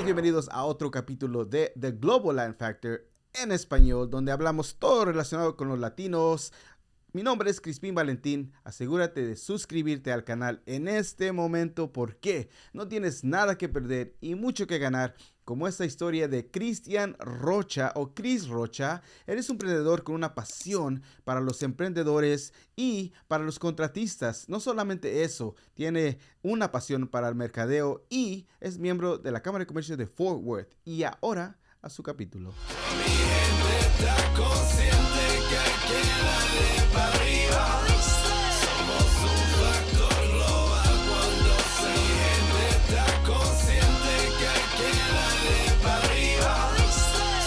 bienvenidos a otro capítulo de The Global Land Factor en español, donde hablamos todo relacionado con los latinos. Mi nombre es Crispín Valentín. Asegúrate de suscribirte al canal en este momento porque no tienes nada que perder y mucho que ganar. Como esta historia de Cristian Rocha o Chris Rocha, eres un emprendedor con una pasión para los emprendedores y para los contratistas. No solamente eso, tiene una pasión para el mercadeo y es miembro de la Cámara de Comercio de Fort Worth. Y ahora a su capítulo. Mi gente está consciente que hay que darle para arriba. Somos un factor global cuando se. Mi gente está consciente que hay que darle para arriba.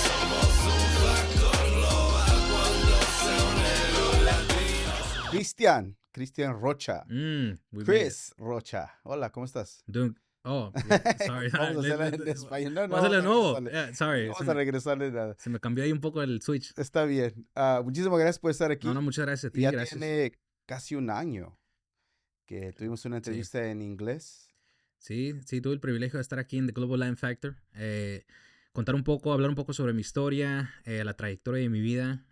Somos un factor global cuando se unen los latinos. Cristian Rocha. We Chris Rocha. Hola, ¿cómo estás? Sorry. Vamos a hacerla en español. No, Vamos a hacerlo de nuevo. regresarle. Sorry. Vamos a regresarle nada. Se me cambió ahí un poco el switch. Está bien. Muchísimas gracias por estar aquí. No, muchas gracias a ti. Ya Gracias. tiene casi un año que tuvimos una entrevista en inglés. Sí, tuve el privilegio de estar aquí en The Global Land Factor. Contar un poco, hablar un poco sobre mi historia, la trayectoria de mi vida.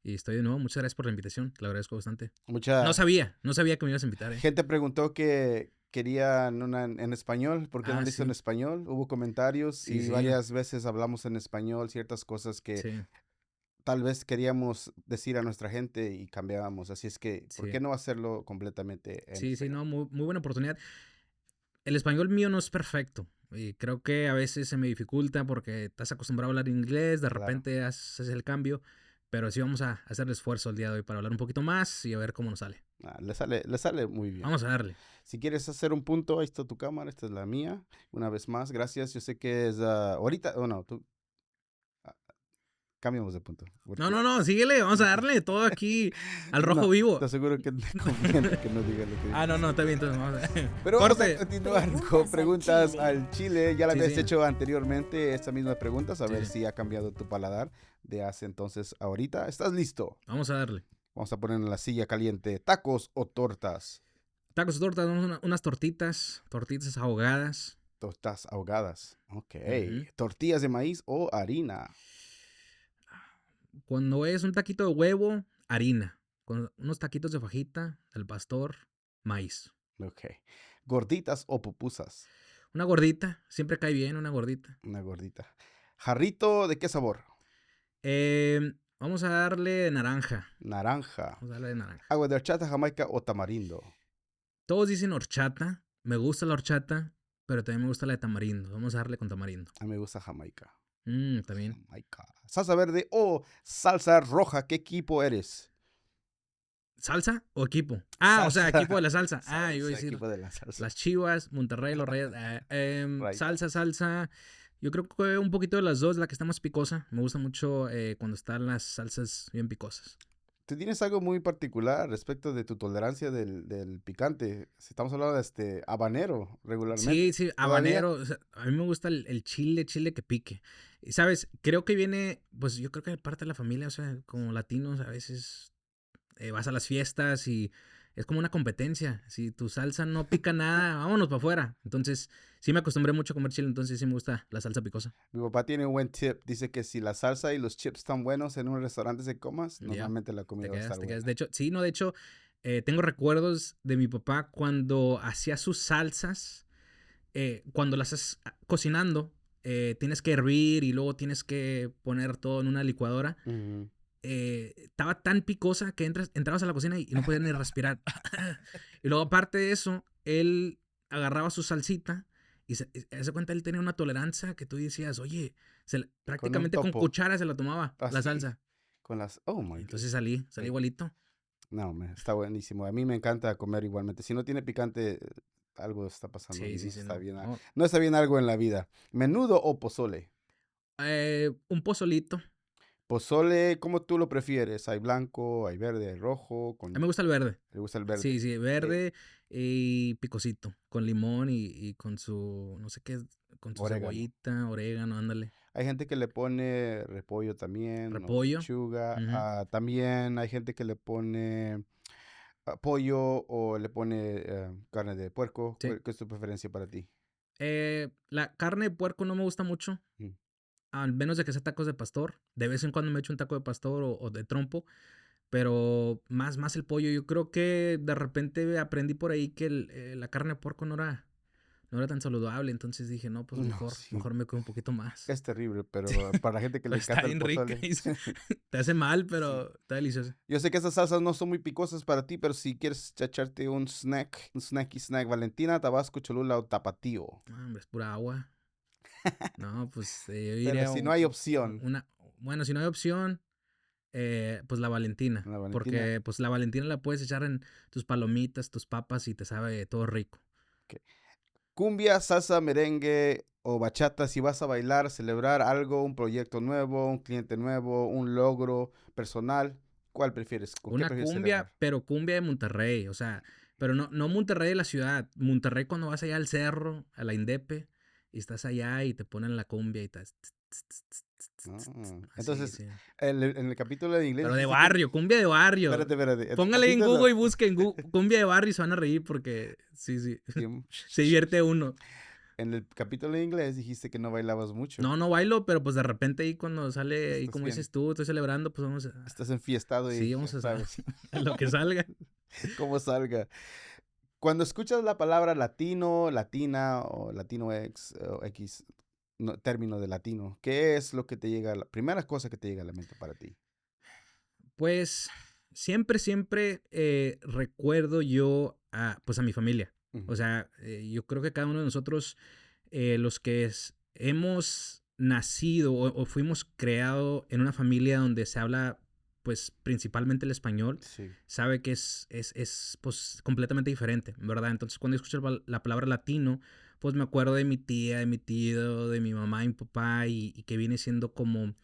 Y estoy de nuevo. Muchas gracias por la invitación. Te lo agradezco bastante. No sabía que me ibas a invitar. Gente preguntó que querían una en español. ¿Por qué no lo hizo en español? Hubo comentarios y varias veces hablamos en español ciertas cosas que tal vez queríamos decir a nuestra gente y cambiábamos. Así es que, ¿por qué no hacerlo completamente en español? Muy buena oportunidad. El español mío no es perfecto. Y creo que a veces se me dificulta porque estás acostumbrado a hablar inglés, de repente haces el cambio. Pero sí vamos a hacer el esfuerzo el día de hoy para hablar un poquito más y a ver cómo nos sale. Le sale muy bien. Vamos a darle. Si quieres hacer un punto, ahí está tu cámara, esta es la mía. Una vez más, gracias. Yo sé que es ahorita, cambiamos de punto. No, síguele, vamos a darle todo aquí al rojo vivo. Te aseguro que te conviene que no diga lo que digas. No, está bien, entonces vamos a... Pero vamos a continuar con preguntas al chile. Ya la habías hecho anteriormente esta misma pregunta, a ver si ha cambiado tu paladar de hace entonces a ahorita. ¿Estás listo? Vamos a darle. Vamos a poner en la silla caliente. ¿Tacos o tortas? Tacos o tortas, unas tortitas ahogadas. Tortas ahogadas. Ok. ¿Tortillas de maíz o harina? Cuando es un taquito de huevo, harina. Con unos taquitos de fajita, del pastor, maíz. Ok. ¿Gorditas o pupusas? Una gordita, siempre cae bien una gordita. Una gordita. ¿Jarrito de qué sabor? Vamos a darle naranja. Naranja. Vamos a darle de naranja. ¿Agua de horchata, jamaica o tamarindo? Todos dicen horchata. Me gusta la horchata, pero también me gusta la de tamarindo. Vamos a darle con tamarindo. A mí me gusta jamaica. También. Jamaica. ¿Salsa verde o salsa roja? ¿Qué equipo eres? ¿Salsa o equipo? O sea, equipo de la salsa. Yo iba a decir equipo de la salsa. Las Chivas, Monterrey, los Reyes. Salsa. Yo creo que un poquito de las dos, la que está más picosa. Me gusta mucho cuando están las salsas bien picosas. ¿Tú tienes algo muy particular respecto de tu tolerancia del picante? Estamos hablando de habanero regularmente. Sí, habanero. O sea, a mí me gusta el chile que pique. Y, ¿sabes? Creo que viene, pues yo creo que parte de la familia, o sea, como latinos a veces vas a las fiestas y es como una competencia. Si tu salsa no pica nada, vámonos para afuera. Entonces, sí me acostumbré mucho a comer chile, entonces sí me gusta la salsa picosa. Mi papá tiene un buen tip. Dice que si la salsa y los chips están buenos en un restaurante se comas, normalmente la comida va a estar buena. De hecho, tengo recuerdos de mi papá cuando hacía sus salsas. Cuando las estás cocinando, tienes que hervir y luego tienes que poner todo en una licuadora. Estaba tan picosa que entrabas a la cocina y no podías ni respirar. Y luego, aparte de eso, él agarraba su salsita y se cuenta, él tenía una tolerancia que tú decías, oye, prácticamente con cuchara se la tomaba la salsa. Con las, oh my God. Entonces salí igualito. No, está buenísimo. A mí me encanta comer igualmente. Si no tiene picante, algo está pasando. No está bien algo en la vida. ¿Menudo o pozole? Un pozolito. Pozole, ¿cómo tú lo prefieres? ¿Hay blanco, hay verde, hay rojo? A mí me gusta el verde. ¿Te gusta el verde? Sí, verde y picosito, con limón y con su, no sé qué, con su cebollita, orégano, ándale. Hay gente que le pone repollo también. Repollo. Lechuga. También hay gente que le pone pollo o le pone carne de puerco. Sí. ¿Qué es tu preferencia para ti? La carne de puerco no me gusta mucho, Mm. al menos de que sea tacos de pastor. De vez en cuando me echo un taco de pastor o de trompo, pero más el pollo. Yo creo que de repente aprendí por ahí que la carne de puerco no era tan saludable, entonces dije, no, pues No, sí. mejor me quedo un poquito más. Es terrible, pero para la gente que le Pero está encanta el bien rica. pozole. Te hace mal, Sí. pero está delicioso. Yo sé que esas salsas no son muy picosas para ti, pero si quieres echarte un snack Valentina, Tabasco, Cholula o Tapatío. No, hombre, es pura agua. No, pues yo Pero diría si no hay opción, bueno, si no hay opción, pues la Valentina. la Valentina, Porque pues la Valentina la puedes echar en tus palomitas, tus papas y te sabe todo rico. cumbia, salsa, merengue o bachata, si vas a bailar, celebrar algo, un proyecto nuevo, un cliente nuevo, un logro personal, ¿cuál prefieres? ¿Con qué Una prefieres cumbia, celebrar? pero cumbia de Monterrey, o sea, pero no Monterrey de la ciudad. Monterrey cuando vas allá al cerro, a la Indepe, y estás allá y te ponen la cumbia y estás... Así, Entonces, sí. en el capítulo de inglés Pero de dijiste que... barrio, cumbia de barrio. Espérate. En tu Póngale en capítulo... Google y busquen cumbia de barrio y se van a reír porque sí, Tim, se divierte uno. En el capítulo de inglés dijiste que no bailabas mucho. No bailo, pero pues de repente ahí cuando sale, ahí Estás como bien. dices tú, estoy celebrando, pues vamos Estás enfiestado y sí, ya vamos a sabes a lo que salga. cómo salga. Cuando escuchas la palabra latino, latina o latino X o X término de latino, ¿qué es lo que te llega, la primera cosa que te llega a la mente para ti? Pues siempre recuerdo yo pues a mi familia. O Ujú, sea, yo creo que cada uno de nosotros, los que hemos nacido o fuimos creados en una familia donde se habla pues principalmente el español, sí. sabe que es pues completamente diferente, ¿verdad? Entonces cuando escucho la palabra latino, pues me acuerdo de mi tía, de mi tío, de mi mamá y mi papá y que viene siendo como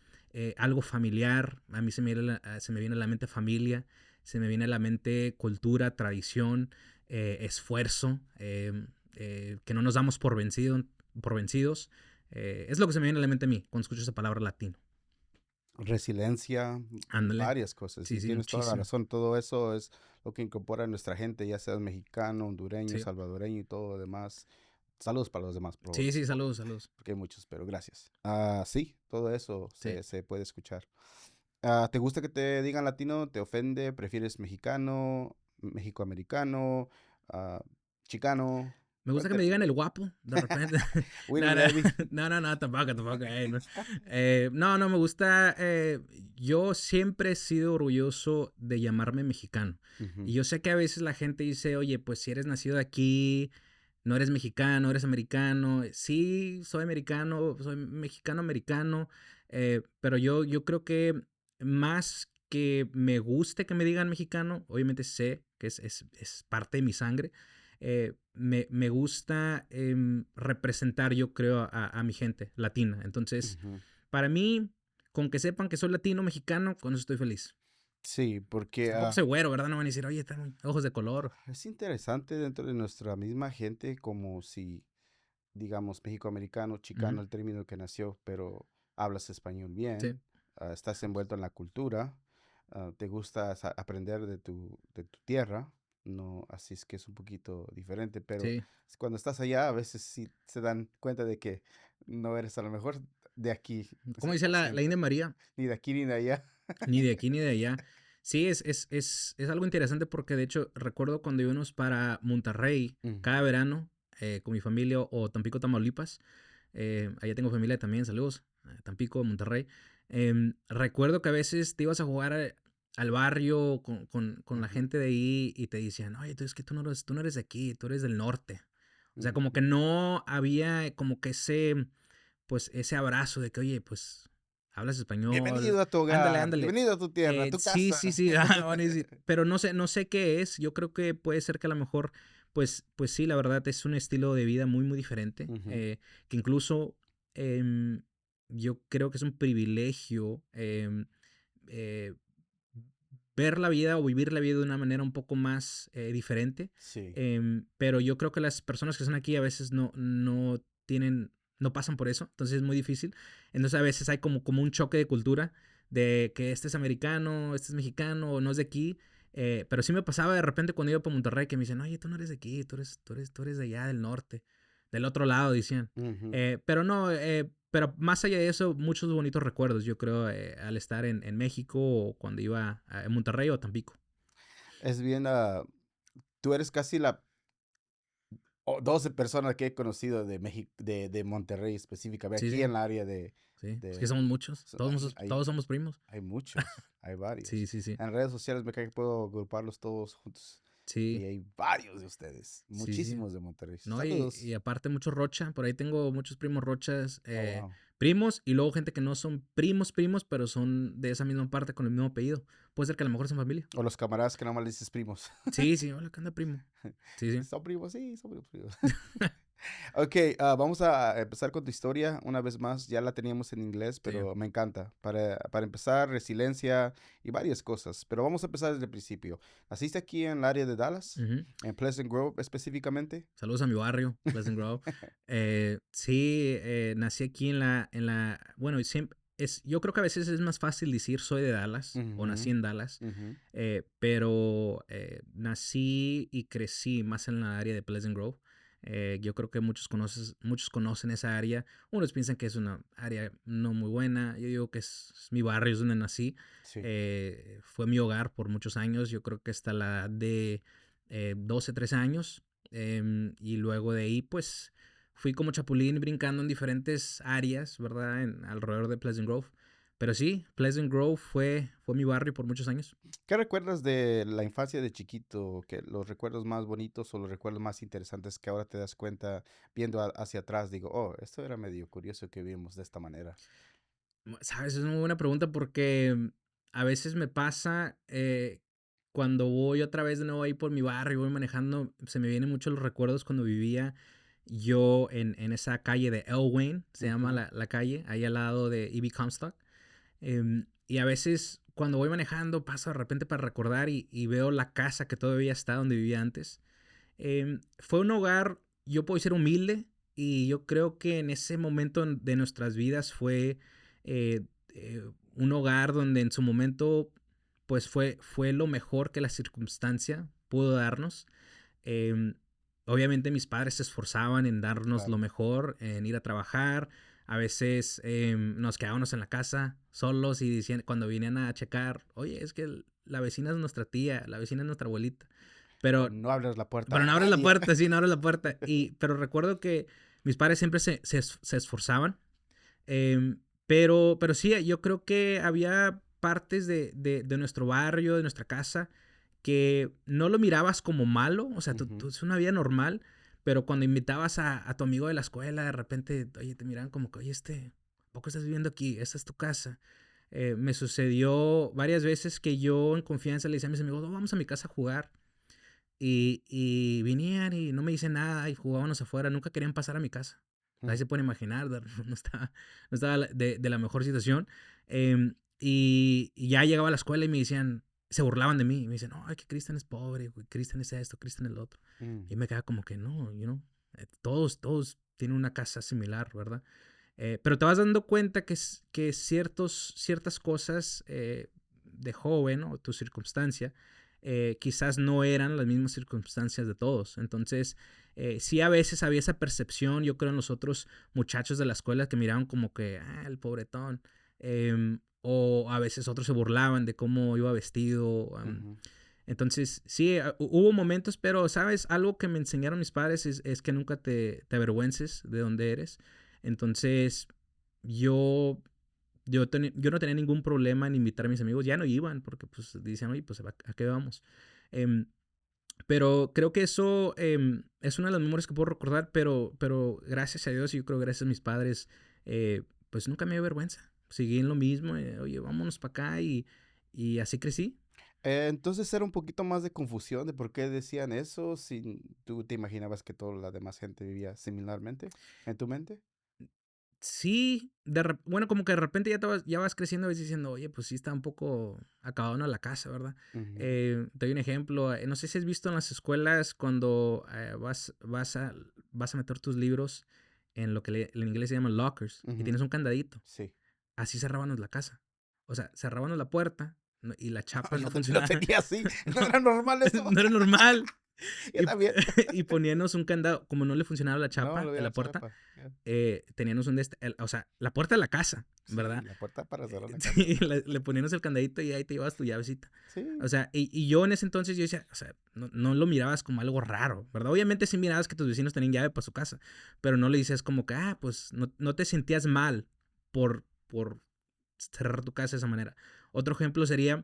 algo familiar. A mí se me viene a la mente familia, se me viene a la mente cultura, tradición, esfuerzo, que no nos damos por vencidos. Es lo que se me viene a la mente a mí cuando escucho esa palabra latino. Resiliencia, Ándale. varias cosas. Sí, Y sí, tienes toda la muchísimo. razón. Todo eso es lo que incorpora nuestra gente, ya seas mexicano, hondureño, Sí, salvadoreño y todo lo demás. Saludos para los demás, sí, saludos. porque hay muchos, pero gracias. Sí, todo eso Sí. se puede escuchar. ¿Te gusta que te digan latino? ¿Te ofende? ¿Prefieres mexicano, mexicoamericano, ah, chicano? Me ¿Cuál gusta que me digan el guapo, de repente. William No, no, Levy. no, tampoco. No, me gusta. Yo siempre he sido orgulloso de llamarme mexicano. Ujú, Y yo sé que a veces la gente dice, oye, pues si eres nacido aquí, no eres mexicano, eres americano. Sí, soy americano, soy mexicano-americano. Pero yo creo que más que me guste que me digan mexicano, obviamente sé que es parte de mi sangre. Me gusta representar, yo creo, a mi gente latina. Entonces, ujú. para mí, con que sepan que soy latino, mexicano, con eso estoy feliz. Sí, porque Tampoco soy güero, ¿verdad? No van a decir, oye, están ojos de color. es interesante dentro de nuestra misma gente, como si, digamos, mexicoamericano, Ujú. chicano, el término que nació, pero hablas español Sí, bien, estás envuelto en la cultura, te gusta aprender de tu tierra, no, así es que es un poquito diferente, pero sí. cuando estás allá a veces sí se dan cuenta de que no eres a lo mejor de aquí Como dice la 100%, India María, ni de aquí ni de allá. ni de aquí ni de allá. Sí, es algo interesante porque de hecho recuerdo cuando íbamos para Monterrey Ujú, cada verano con mi familia o Tampico, Tamaulipas. Allá tengo familia también, saludos. Tampico, Monterrey. Recuerdo que a veces te ibas a jugar al barrio con la ujú, gente de ahí y te decían, oye, tú es que tú no eres de aquí, tú eres del norte. O sea, como ujú. que no había como que pues ese abrazo de que, oye, pues hablas español, Bienvenido a tu hogar, ándale. bienvenido a tu tierra, a tu Sí, casa. sí, van a decir, pero no sé qué es. Yo creo que puede ser que a lo mejor, pues sí, la verdad es un estilo de vida muy diferente, Ujú, que incluso em, yo creo que es un privilegio eh, ver la vida o vivir la vida de una manera un poco más diferente. sí. Pero yo creo que las personas que están aquí a veces no pasan por eso, entonces es muy difícil. Entonces a veces hay como un choque de cultura de que este es americano, este es mexicano, o no es de aquí. Pero sí me pasaba de repente cuando iba para Monterrey que me dicen, oye, tú no eres de aquí, tú eres de allá del norte. del otro lado, decían. Ujú. Pero no, pero más allá de eso, muchos bonitos recuerdos, yo creo, al estar en México o cuando iba a Monterrey o Tampico. Es bien, tú eres casi la 12 personas que he conocido de México, de Monterrey específicamente, Sí, aquí sí, en el área de, sí. Es que de somos muchos. hay, Todos somos primos. hay muchos, hay Sí, varios. sí, sí. En redes sociales me cae que puedo agruparlos todos juntos. Y Sí, hay varios de ustedes, sí, sí. muchísimos de Monterrey. No, Saludos. y aparte muchos Rocha, por ahí tengo muchos primos Rochas, Oh, wow. primos, y luego gente que no son primos, pero son de esa misma parte con el mismo apellido. Puede ser que a lo mejor son familia. O los camaradas que nada más le dices primos. Sí, sí, hola, ¿qué onda, primo? Sí, sí. ¿Son primos? Sí, son primos. Ok, vamos a empezar con tu historia una vez más. Ya la teníamos en inglés, Sí. pero me encanta. Para empezar, resiliencia y varias cosas. Pero vamos a empezar desde el principio. ¿Naciste aquí en el área de Dallas? Ujú. ¿En Pleasant Grove específicamente? Saludos a mi barrio, Pleasant Grove. Sí, nací aquí bueno, y siempre, yo creo que a veces es más fácil decir soy de Dallas o nací en Dallas, Ujú. pero nací y crecí más en la área de Pleasant Grove. Yo creo que muchos conocen esa área. Unos piensan que es una área no muy buena. Yo digo que es mi barrio, es donde nací. Sí. Fue mi hogar por muchos años. Yo creo que hasta la edad de 12, 13 años. Y luego de ahí, pues, fui como chapulín brincando en diferentes áreas, ¿verdad? Alrededor de Pleasant Grove. Pero sí, Pleasant Grove fue mi barrio por muchos años. ¿Qué recuerdas de la infancia de chiquito? ¿Los recuerdos más bonitos o los recuerdos más interesantes que ahora te das cuenta viendo hacia atrás? Digo, oh, esto era medio curioso que vimos de esta manera. ¿Sabes? Es una muy buena pregunta porque a veces me pasa cuando voy otra vez de nuevo ahí por mi barrio, voy manejando, se me vienen muchos los recuerdos cuando vivía yo en esa calle de Elwayne, se llama Ujú. la calle, ahí al lado de E.B. Comstock. Y a veces cuando voy manejando paso de repente para recordar y veo la casa que todavía está donde vivía antes. Fue un hogar, yo puedo decir humilde, y yo creo que en ese momento de nuestras vidas fue eh, un hogar donde en su momento pues fue lo mejor que la circunstancia pudo darnos. Em, Obviamente mis padres se esforzaban en darnos lo Claro. mejor, en ir a trabajar. A veces nos quedábamos en la casa solos y decían, cuando venían a checar, oye, es que la vecina es nuestra tía, la vecina es nuestra abuelita. Pero Pero no abres la puerta pero a no abres la nadie. puerta, sí, no abres la puerta. Pero recuerdo que mis padres siempre se esforzaban. Pero sí, yo creo que había partes de nuestro barrio, de nuestra casa, que no lo mirabas como malo. O sea, Ujú. es una vida normal. Pero cuando invitabas a tu amigo de la escuela, de repente, oye, te miraban como que, oye, ¿a poco estás viviendo aquí? Esta es tu casa. Me sucedió varias veces que yo en confianza le decía a mis amigos, "Oh, vamos a mi casa a jugar". Y venían y no me dicen nada y jugábamos afuera. Nunca querían pasar a mi casa. Ahí se puede imaginar, no estaba de la mejor situación. Y ya llegaba a la escuela y me decían, se burlaban de mí. Y me dicen, no, que Cristian es pobre, güey, Cristian es esto, Cristian es lo otro. Mm. Y me quedaba como que no, todos tienen una casa similar, ¿verdad? Pero te vas dando cuenta que ciertas cosas de joven o tu circunstancia quizás no eran las mismas circunstancias de todos. Entonces, sí a veces había esa percepción, yo creo, en los otros muchachos de la escuela que miraban como que, el pobretón. O a veces otros se burlaban de cómo iba vestido. Ujú. Entonces, sí, hubo momentos, pero, ¿sabes? Algo que me enseñaron mis padres es que nunca te avergüences de dónde eres. Entonces, yo yo no tenía ningún problema en invitar a mis amigos. Ya no iban porque pues decían, oye, pues ¿a qué vamos? Em, pero creo que eso es una de las memorias que puedo recordar, pero gracias a Dios y yo creo que gracias a mis padres, pues nunca me dio vergüenza. Seguí en lo mismo, oye, vámonos para acá y así crecí. Entonces era un poquito más de confusión de por qué decían eso, si tú te imaginabas que toda la demás gente vivía similarmente en tu mente. Sí, bueno, como que de repente ya vas creciendo y vas diciendo, oye, pues sí está un poco acabado la casa, ¿verdad? Ujú. Te doy un ejemplo. No sé si has visto en las escuelas cuando vas a meter tus libros en lo que en inglés se llama lockers y Ujú. tienes un candadito. Sí. Así cerrábamos la casa. O sea, cerrábamos la puerta y la chapa no Lo funcionaba. tenía así. No era normal eso. No era normal. Yo Y, también. y poníamos un candado, como no le funcionaba la No, chapa lo de de la la puerta, chapa. Ya. teníamos o sea, la puerta de la casa, Sí, ¿verdad? la puerta para cerrar la casa. Sí, le poníamos el candadito y ahí te llevas tu llavecita. Sí. O sea, y yo en ese entonces yo decía, o sea, no lo mirabas como algo raro, ¿verdad? Obviamente sí mirabas que tus vecinos tenían llave para su casa, pero no le dices como que, pues no te sentías mal por cerrar tu casa de esa manera. Otro ejemplo sería,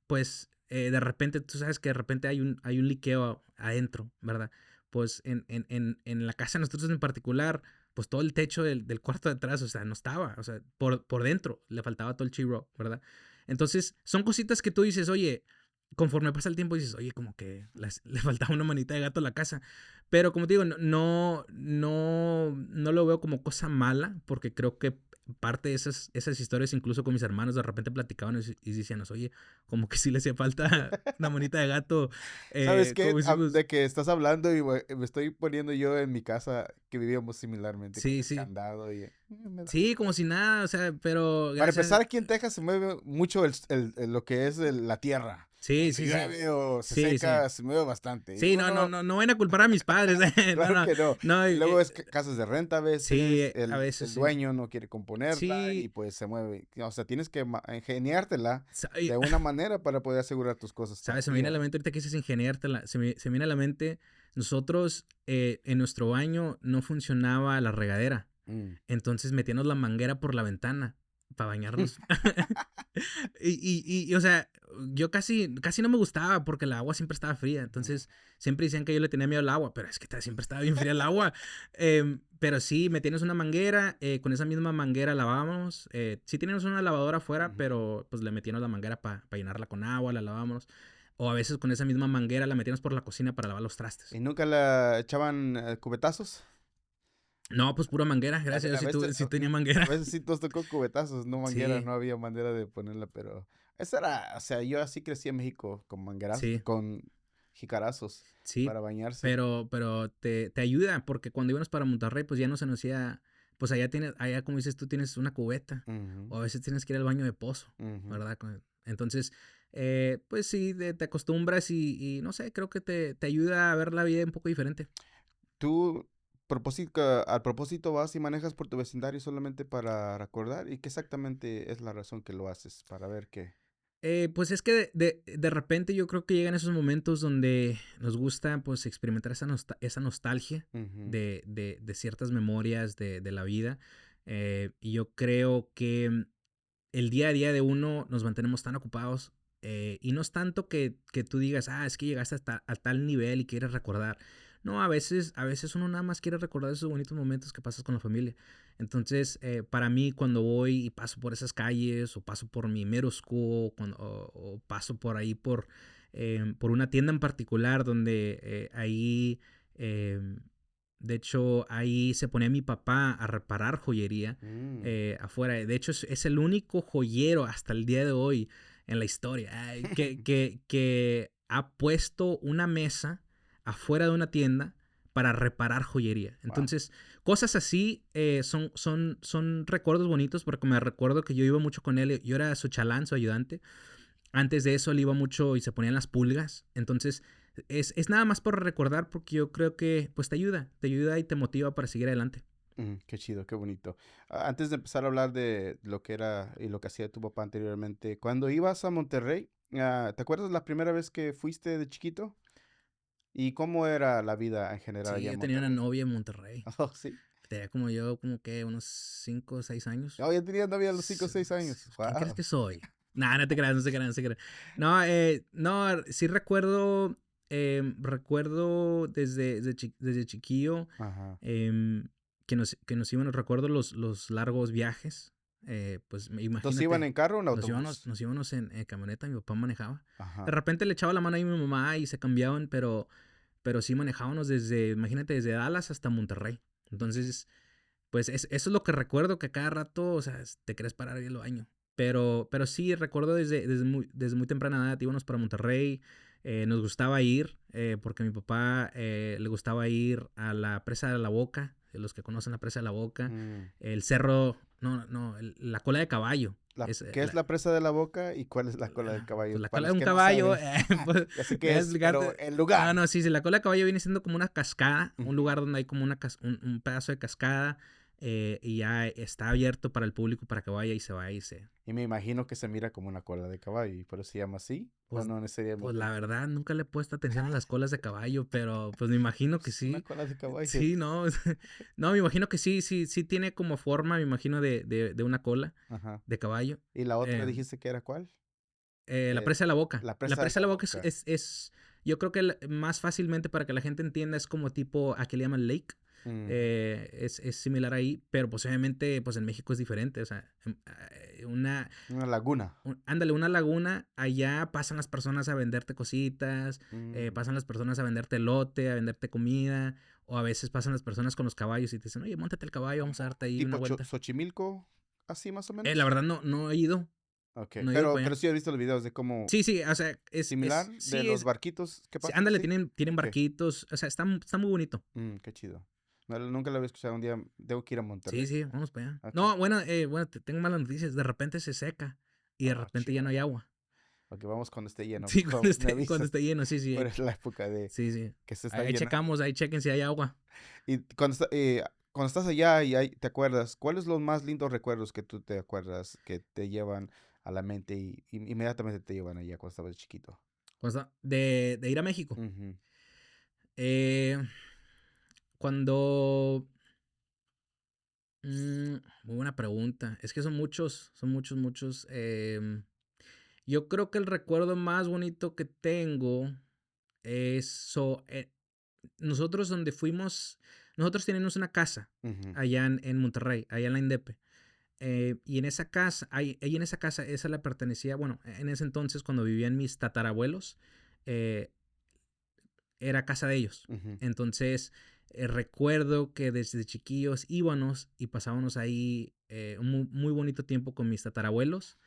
pues, de repente, tú sabes que de repente hay un liqueo adentro, ¿verdad? Pues en la casa de nosotros en particular, pues todo el techo del cuarto de atrás, o sea, no estaba, o sea, por dentro le faltaba todo el sheetrock, ¿verdad? Entonces, son cositas que tú dices, oye, conforme pasa el tiempo dices, oye, como que le faltaba una manita de gato a la casa. Pero como te digo, no lo veo como cosa mala, porque creo que parte de esas historias, incluso con mis hermanos, de repente platicaban y decían, oye, como que sí le hacía falta una manita de gato, ¿Sabes qué? como decimos, De que estás hablando y me estoy poniendo yo en mi casa que vivíamos similarmente con sí, el sí, candado y me da sí, como si nada, o sea, pero Para gracias, empezar, aquí en Texas se mueve mucho lo que es la tierra. sí, Cuando sí, sí, llueve o se sí, sí. seca, se mueve bastante. Y Sí, uno, no van a culpar a mis padres, no, claro que no. no, Y luego es casas de renta a sí, veces, a veces el sí. dueño no quiere componerla y Sí, pues se mueve. O sea, tienes que ingeniártela y, de una manera para poder asegurar tus cosas ¿sabes? Se me viene a la arriba. mente ahorita que dices ingeniártela, se me viene a la mente, nosotros en nuestro baño no funcionaba la regadera, Mm. entonces metíamos la manguera por la ventana para bañarnos. O sea, yo casi no me gustaba porque el agua siempre estaba fría. Entonces, siempre decían que yo le tenía miedo al agua, pero es que siempre estaba bien fría el agua. Pero sí, metíamos una manguera, con esa misma manguera lavábamos. Sí teníamos una lavadora afuera, Ujú. pero pues le metíamos la manguera para llenarla con agua, la lavábamos. O a veces con esa misma manguera la metíamos por la cocina para lavar los trastes. ¿Y nunca la echaban cubetazos? No, pues pura manguera, gracias a Dios, sí tenía A manguera. veces sí nos tocó cubetazos, no manguera, Sí, no había manera de ponerla, pero esa era, o sea, yo así crecí en México con mangueras, sí. con jicarazos Sí, para bañarse. pero te ayuda porque cuando íbamos para Monterrey, pues ya no se nos hacía, pues allá como dices tú, tienes una cubeta Ujú, o a veces tienes que ir al baño de pozo, ujú. ¿verdad? Entonces, pues sí, te acostumbras y no sé, creo que te ayuda a ver la vida un poco diferente. ¿Tú al propósito vas y manejas por tu vecindario solamente para recordar? ¿Y qué exactamente es la razón que lo haces? Para ver qué. Pues es que de repente yo creo que llegan esos momentos donde nos gusta pues experimentar esa nostalgia Ujú, de ciertas memorias de la vida. Y yo creo que el día a día de uno nos mantenemos tan ocupados y no es tanto que tú digas, es que llegaste hasta a tal nivel y quieres recordar. No, a veces uno nada más quiere recordar esos bonitos momentos que pasas con la familia. Entonces, para mí, cuando voy y paso por esas calles o paso por mi middle school o paso por ahí por una tienda en particular donde ahí, de hecho, ahí se ponía mi papá a reparar joyería mm. afuera. De hecho, es el único joyero hasta el día de hoy en la historia que ha puesto una mesa afuera de una tienda para reparar joyería. Wow. Entonces, cosas así son recuerdos bonitos porque me recuerdo que yo iba mucho con él. Yo era su chalán, su ayudante. Antes de eso él iba mucho y se ponían las pulgas. Entonces, es nada más por recordar porque yo creo que pues te ayuda y te motiva para seguir adelante. Qué chido, qué bonito. Antes de empezar a hablar de lo que era y lo que hacía tu papá anteriormente, cuando ibas a Monterrey, ¿te acuerdas la primera vez que fuiste de chiquito? ¿Y cómo era la vida en general Sí, allá en yo tenía una Monterrey? novia en Monterrey. Oh, sí. Tenía como que unos 5 o 6 años. Oh, ya tenías novia a los 5 o 6 años. ¿Quién crees Wow. que soy? Nah, no te creas, no se crean, no se crean. No, no, sí recuerdo desde chiquillo Ajá. em, que nos iban, recuerdo los largos viajes. Pues ¿Entonces iban imagínate, en carro o en autobús? nos íbamos en camioneta, mi papá manejaba. De Ajá. repente le echaba la mano ahí a mi mamá y se cambiaban, pero sí manejábamos imagínate, desde Dallas hasta Monterrey. Entonces, pues eso es lo que recuerdo, que cada rato, o sea, te querés parar ahí el baño. Pero sí, recuerdo desde muy temprana edad íbamos para Monterrey. Nos gustaba ir, porque a mi papá le gustaba ir a la presa de la Boca. los que conocen la presa de la Boca. Mm. El cerro, la cola de caballo. ¿Qué es la presa de la Boca y cuál es la cola del caballo? Pues la Para cola los de un que no caballo, saben. pues, Ya sé voy qué a es, pero explicarte. el lugar. No, sí, la cola de caballo viene siendo como una cascada, un Ujú. lugar donde hay como un pedazo de cascada y ya está abierto para el público para que vaya y se vaya y se... Y me imagino que se mira como una cola de caballo y por eso se llama así. Pues, ¿O no pues necesariamente? la verdad nunca le he puesto atención a las colas de caballo, pero pues me imagino que Es una sí. cola de caballo. Sí, no, no, me imagino que sí tiene como forma, me imagino de una cola Ajá. de caballo. ¿Y la otra Eh, dijiste que era cuál? la Eh, presa de la Boca. la La presa de presa de la la Boca Boca. yo creo que más fácilmente para que la gente entienda es como tipo, aquí le llaman lake. Ujú. Es similar ahí, pero pues obviamente pues en México es diferente. O sea, Una laguna. ándale, una laguna, allá pasan las personas a venderte cositas, Mm. pasan las personas a venderte elote, a venderte comida, o a veces pasan las personas con los caballos y te dicen, oye, móntate el caballo, vamos a darte ahí una Tipo vuelta. Xochimilco, así más o menos. La verdad no he ido, Ok, no he ido para pero allá. sí he visto los videos de cómo Sí, o sea, similar de sí, los barquitos que sí, pasan, ándale, ¿sí? tienen Ok. barquitos, o sea, está muy bonito. Qué chido. No, nunca lo había escuchado. Un día tengo que ir a Sí, Monterrey. sí, vamos para allá. Ok. No, bueno, tengo malas noticias, de repente se seca y de Oh, repente ya no hay agua. Ok, vamos cuando esté lleno. Sí, Por favor, me cuando avisas. esté lleno, sí, sí, Pero es la época de sí. que se está Ahí llenando. checamos, ahí chequen si hay agua. Y cuando estás allá y te acuerdas, ¿cuáles son los más lindos recuerdos que tú te acuerdas que te llevan a la mente y inmediatamente te llevan allá cuando estabas chiquito? De ir a México. Ujú. Eh, cuando... muy buena pregunta. Es que son muchos. Yo creo que el recuerdo más bonito que tengo es... nosotros donde fuimos... Nosotros teníamos una casa Ujú. allá en Monterrey, allá en la INDEP. Y en esa casa, ahí en esa casa, esa le pertenecía, bueno, en ese entonces cuando vivían mis tatarabuelos, eh, era casa de ellos. Ujú. Entonces, recuerdo que desde chiquillos íbamos y pasábamos ahí un muy bonito tiempo con mis tatarabuelos,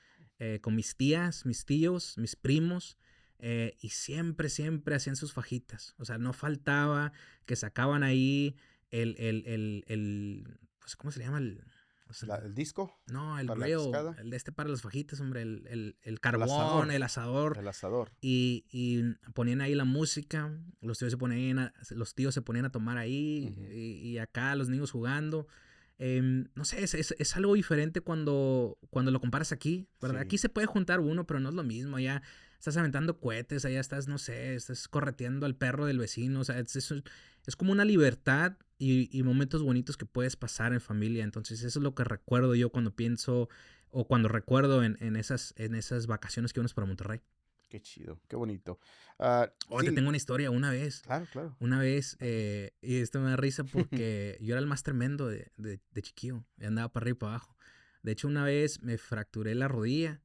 con mis tías, mis tíos, mis primos. Y siempre hacían sus fajitas. O sea, no faltaba que sacaban ahí pues, ¿cómo se le llama? O sea, ¿El disco no, el para la grill, cascada? el de este para las fajitas, hombre, el El carbón, asador. el asador. El asador. Y ponían ahí la música, los tíos se ponían a tomar ahí Ujú. y acá los niños jugando. No sé, es algo diferente cuando lo comparas aquí, ¿verdad? Sí. Aquí se puede juntar uno, pero no es lo mismo. Allá estás aventando cohetes, allá estás, no sé, estás correteando al perro del vecino. O sea, es como una libertad y momentos bonitos que puedes pasar en familia. Entonces, eso es lo que recuerdo yo cuando pienso o cuando recuerdo en esas vacaciones que íbamos para Monterrey. Qué chido, qué bonito. Te Sí, tengo una historia. claro, claro. Una vez, y esto me da risa porque yo era el más tremendo de chiquillo. Y andaba para arriba y para abajo. De hecho, una vez me fracturé la rodilla.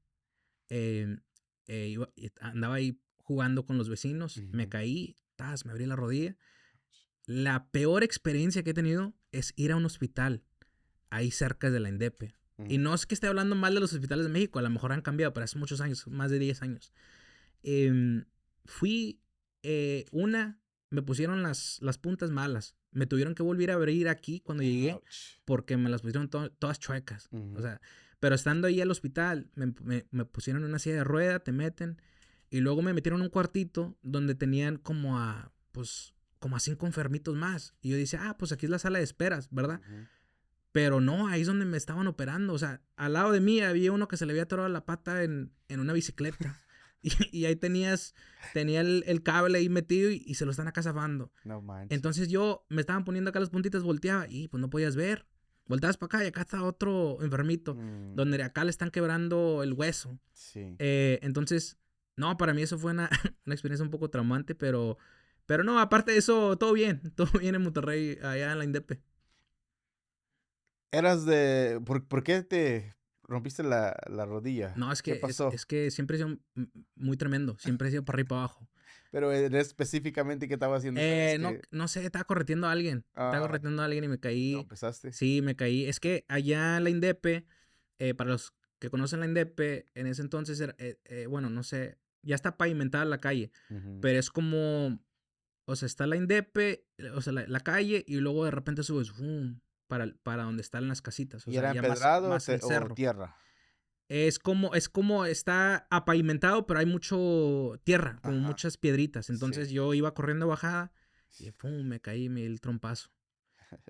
Andaba ahí jugando con los vecinos. Me Ujú. caí, me abrí la rodilla. La peor experiencia que he tenido es ir a un hospital ahí cerca de la INDEP. Y Ujú. no es que esté hablando mal de los hospitales de México, a lo mejor han cambiado, pero hace muchos años, más de 10 años. Em, fui, me pusieron las puntas malas. Me tuvieron que volver a abrir aquí cuando llegué Ouch. porque me las pusieron todas chuecas. Ujú. O sea, pero estando ahí al hospital, me pusieron en una silla de rueda, te meten, y luego me metieron en un cuartito donde tenían como a 5 enfermitos más. Y yo dije, pues aquí es la sala de esperas, ¿verdad? Ujú. Pero no, ahí es donde me estaban operando. O sea, al lado de mí había uno que se le había atorado la pata en una bicicleta. Y ahí tenía el cable ahí metido y se lo están acá zafando. No manches. Entonces me estaban poniendo acá las puntitas, volteaba y pues no podías ver. Volteabas para acá y acá está otro enfermito. Mm, Donde acá le están quebrando el hueso. sí. Entonces, no, para mí eso fue una experiencia un poco traumante, pero no, aparte de eso, todo bien. Todo bien en Monterrey, allá en la INDEP. ¿Por qué te rompiste la rodilla? No, ¿Qué pasó? es que siempre he sido muy tremendo. Siempre he sido para arriba y para abajo. Pero específicamente qué estaba haciendo esta vez que No sé, estaba correteando a alguien. Estaba ah, correteando a alguien y me no caí. empezaste. Sí, me caí. Es que allá en la INDEP, para los que conocen la INDEP, en ese entonces era, bueno, no sé, ya está pavimentada la calle, Ujú. pero es como, o sea, está la Indepe, o sea, la calle, y luego de repente subes ¡fum! Para donde están las casitas. O ¿Y sea, era ya empedrado más el o cerro. tierra? Es como está apavimentado, pero hay mucho tierra, como Ajá. muchas piedritas. Entonces Sí. yo iba corriendo bajada y ¡pum! Me caí, me di el trompazo.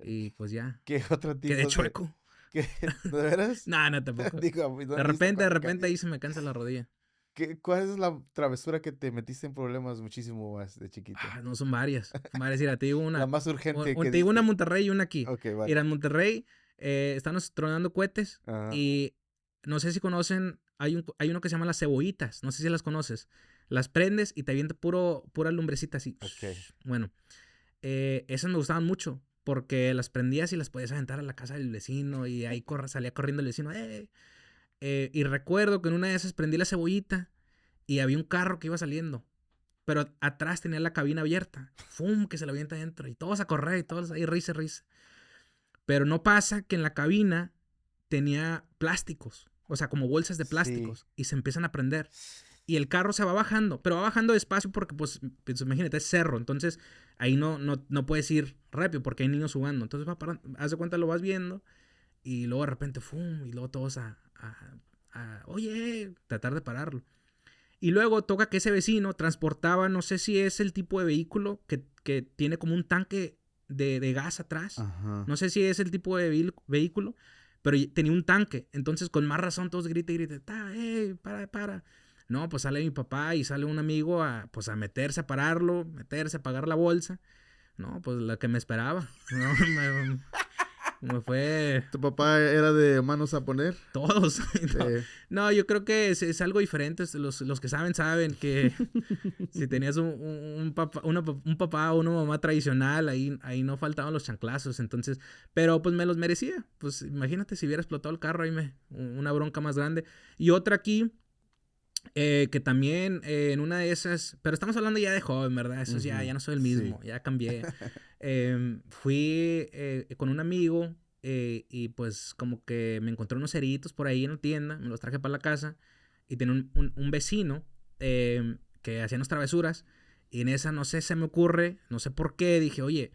Y pues ya, ¿Qué otro tipo quedé de...? chueco. ¿Qué? ¿De veras? No, no, tampoco. Digo, ¿dónde De viste repente cuando ahí caí? se me cansa la rodilla. ¿Cuál es la travesura que te metiste en problemas muchísimo más de chiquito? No, son varias. Son varias. Mira, te digo La una. más urgente que Te digo una en diste. Monterrey y una aquí. Ok, Mira, vale. en Monterrey estamos tronando cohetes Ajá. y no sé si conocen, hay uno que se llama las cebollitas. No sé si las conoces. Las prendes y te avienta pura lumbrecita así. Ok. Bueno, esas me gustaban mucho porque las prendías y las podías aventar a la casa del vecino y ahí salía corriendo el vecino. Y recuerdo que en una de esas prendí la cebollita y había un carro que iba saliendo. Pero atrás tenía la cabina abierta. ¡Fum! Que se la avienta adentro. Y todos a correr y todos ahí risa. Pero no pasa que en la cabina tenía plásticos. O sea, como bolsas de Sí. plásticos. Y se empiezan a prender. Y el carro se va bajando. Pero va bajando despacio porque, pues imagínate, es cerro. Entonces, ahí no puedes ir rápido porque hay niños jugando. Entonces, haz de cuenta, lo vas viendo. Y luego de repente, ¡fum! Y luego todos oye, tratar de pararlo. Y luego toca que ese vecino transportaba, no sé si es el tipo de vehículo que tiene como un tanque de gas atrás. Ajá. No sé si es el tipo de vehículo, pero tenía un tanque. Entonces, con más razón, todos gritan y gritan, para. No, pues sale mi papá y sale un amigo a meterse, a pararlo, a pagar la bolsa. No, pues la que me esperaba. No, me fue ¿Tu papá era de manos a poner? todos. No, Eh, no, yo creo que es algo diferente. Los que saben que si tenías un papá o una mamá tradicional, ahí no faltaban los chanclazos. Entonces, pero pues me los merecía. Pues imagínate si hubiera explotado el carro, una bronca más grande. Y otra aquí, que también en una de esas, pero estamos hablando ya de joven, ¿verdad? Eso ya no soy el mismo, sí. ya cambié. Fui con un amigo y pues como que me encontré unos cerillitos por ahí en la tienda, me los traje para la casa y tenía un vecino que hacía unas travesuras y en esa, no sé, se me ocurre, no sé por qué, dije, oye,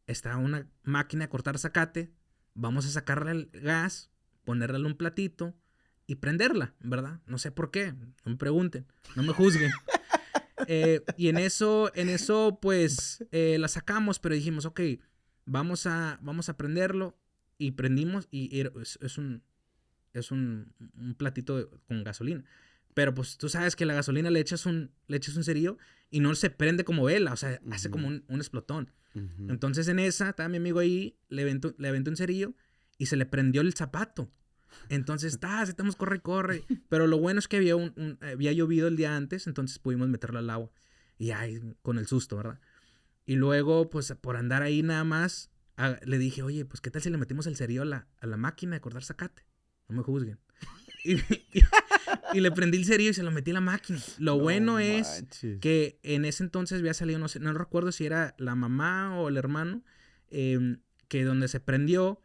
está una máquina de cortar zacate, vamos a sacarle el gas, ponerle en un platito y prenderla, ¿verdad? No sé por qué, no me pregunten, no me juzguen. Y en eso, pues, la sacamos, pero dijimos, ok, vamos a prenderlo. Y prendimos y es un platito con gasolina. Pero pues tú sabes que la gasolina le echas un cerillo y no se prende como vela, o sea, hace como un explotón. Entonces en esa, estaba mi amigo ahí, le aventó un cerillo y se le prendió el zapato. Entonces, estamos corre. Pero lo bueno es que había llovido el día antes, entonces pudimos meterlo al agua. Y ahí, con el susto, ¿verdad? Y luego, pues, por andar ahí nada más, le dije, oye, pues, ¿qué tal si le metimos el cerillo a la máquina de cortar zacate? No me juzguen. Y le prendí el cerillo y se lo metí a la máquina. Lo bueno es que en ese entonces había salido, no recuerdo si era la mamá o el hermano, que donde se prendió,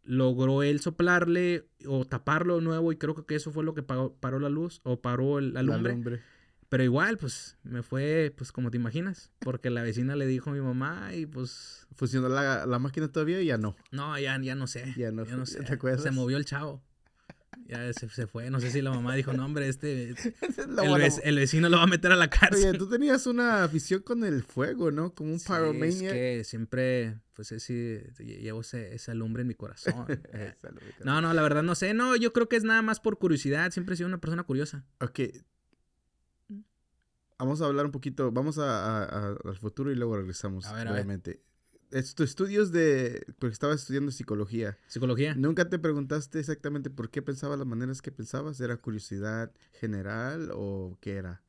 logró él soplarle o taparlo de nuevo y creo que eso fue lo que paró la luz o paró la lumbre. Pero igual, pues, me fue, pues, como te imaginas, porque la vecina le dijo a mi mamá y, pues... ¿Funcionó la máquina todavía? Ya no. No, ya no sé. Ya no sé. ¿te acuerdas? Se movió el chavo. Ya se fue. No sé si la mamá dijo, no, hombre, el vecino lo va a meter a la cárcel. Oye, tú tenías una afición con el fuego, ¿no? Como un pyromaniac. Es que siempre, pues, llevo esa lumbre en mi corazón. No, la verdad no sé. No, yo creo que es nada más por curiosidad. Siempre he sido una persona curiosa. Ok. Vamos a hablar un poquito, vamos al futuro y luego regresamos brevemente. Tus estudios porque estabas estudiando psicología. Psicología. ¿Nunca te preguntaste exactamente por qué pensabas las maneras que pensabas? ¿Era curiosidad general o qué era?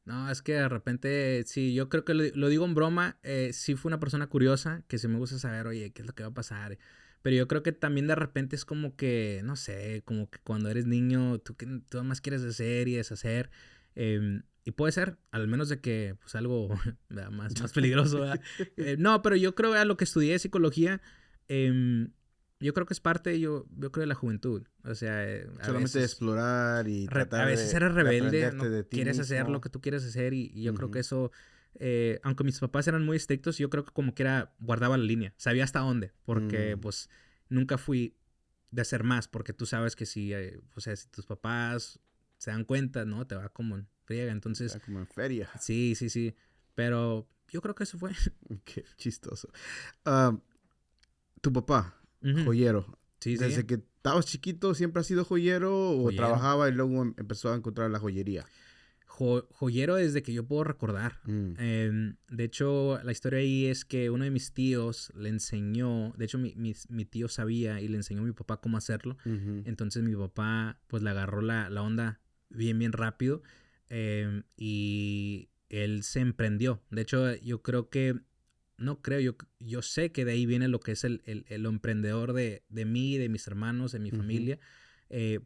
No, es que de repente, sí, yo creo que lo digo en broma, sí fue una persona curiosa, que sí me gusta saber, oye, qué es lo que va a pasar. Pero yo creo que también de repente es como que, no sé, como que cuando eres niño, tú nada más quieres hacer y deshacer. Y puede ser, al menos de que, pues, algo más peligroso, ¿verdad? No, pero yo creo que a lo que estudié psicología, yo creo que es parte, yo creo, de la juventud. O sea, solamente de explorar y tratar a veces eres rebelde, no de ti quieres mismo. hacer lo que tú quieres hacer y yo creo que eso aunque mis papás eran muy estrictos, yo creo que como que era, guardaba la línea. Sabía hasta dónde, porque pues nunca fui de hacer más, porque tú sabes que si, o sea, si tus papás se dan cuenta, ¿no? Te va como en friega, entonces... Como en feria. Sí, sí, sí. Pero yo creo que eso fue. Qué chistoso. Ah, tu papá, Ujú. joyero. Sí, ¿Desde sí. que estabas chiquito siempre has sido joyero o Joyero. trabajaba y luego empezó a encontrar la joyería? Joyero desde que yo puedo recordar. De hecho, la historia ahí es que uno de mis tíos le enseñó, de hecho mi tío sabía y le enseñó a mi papá cómo hacerlo. Ujú. Entonces mi papá pues le agarró la onda bien, bien rápido y él se emprendió. De hecho, yo creo que, no creo, yo sé que de ahí viene lo que es el emprendedor de mí, de mis hermanos, de mi Ujú. familia.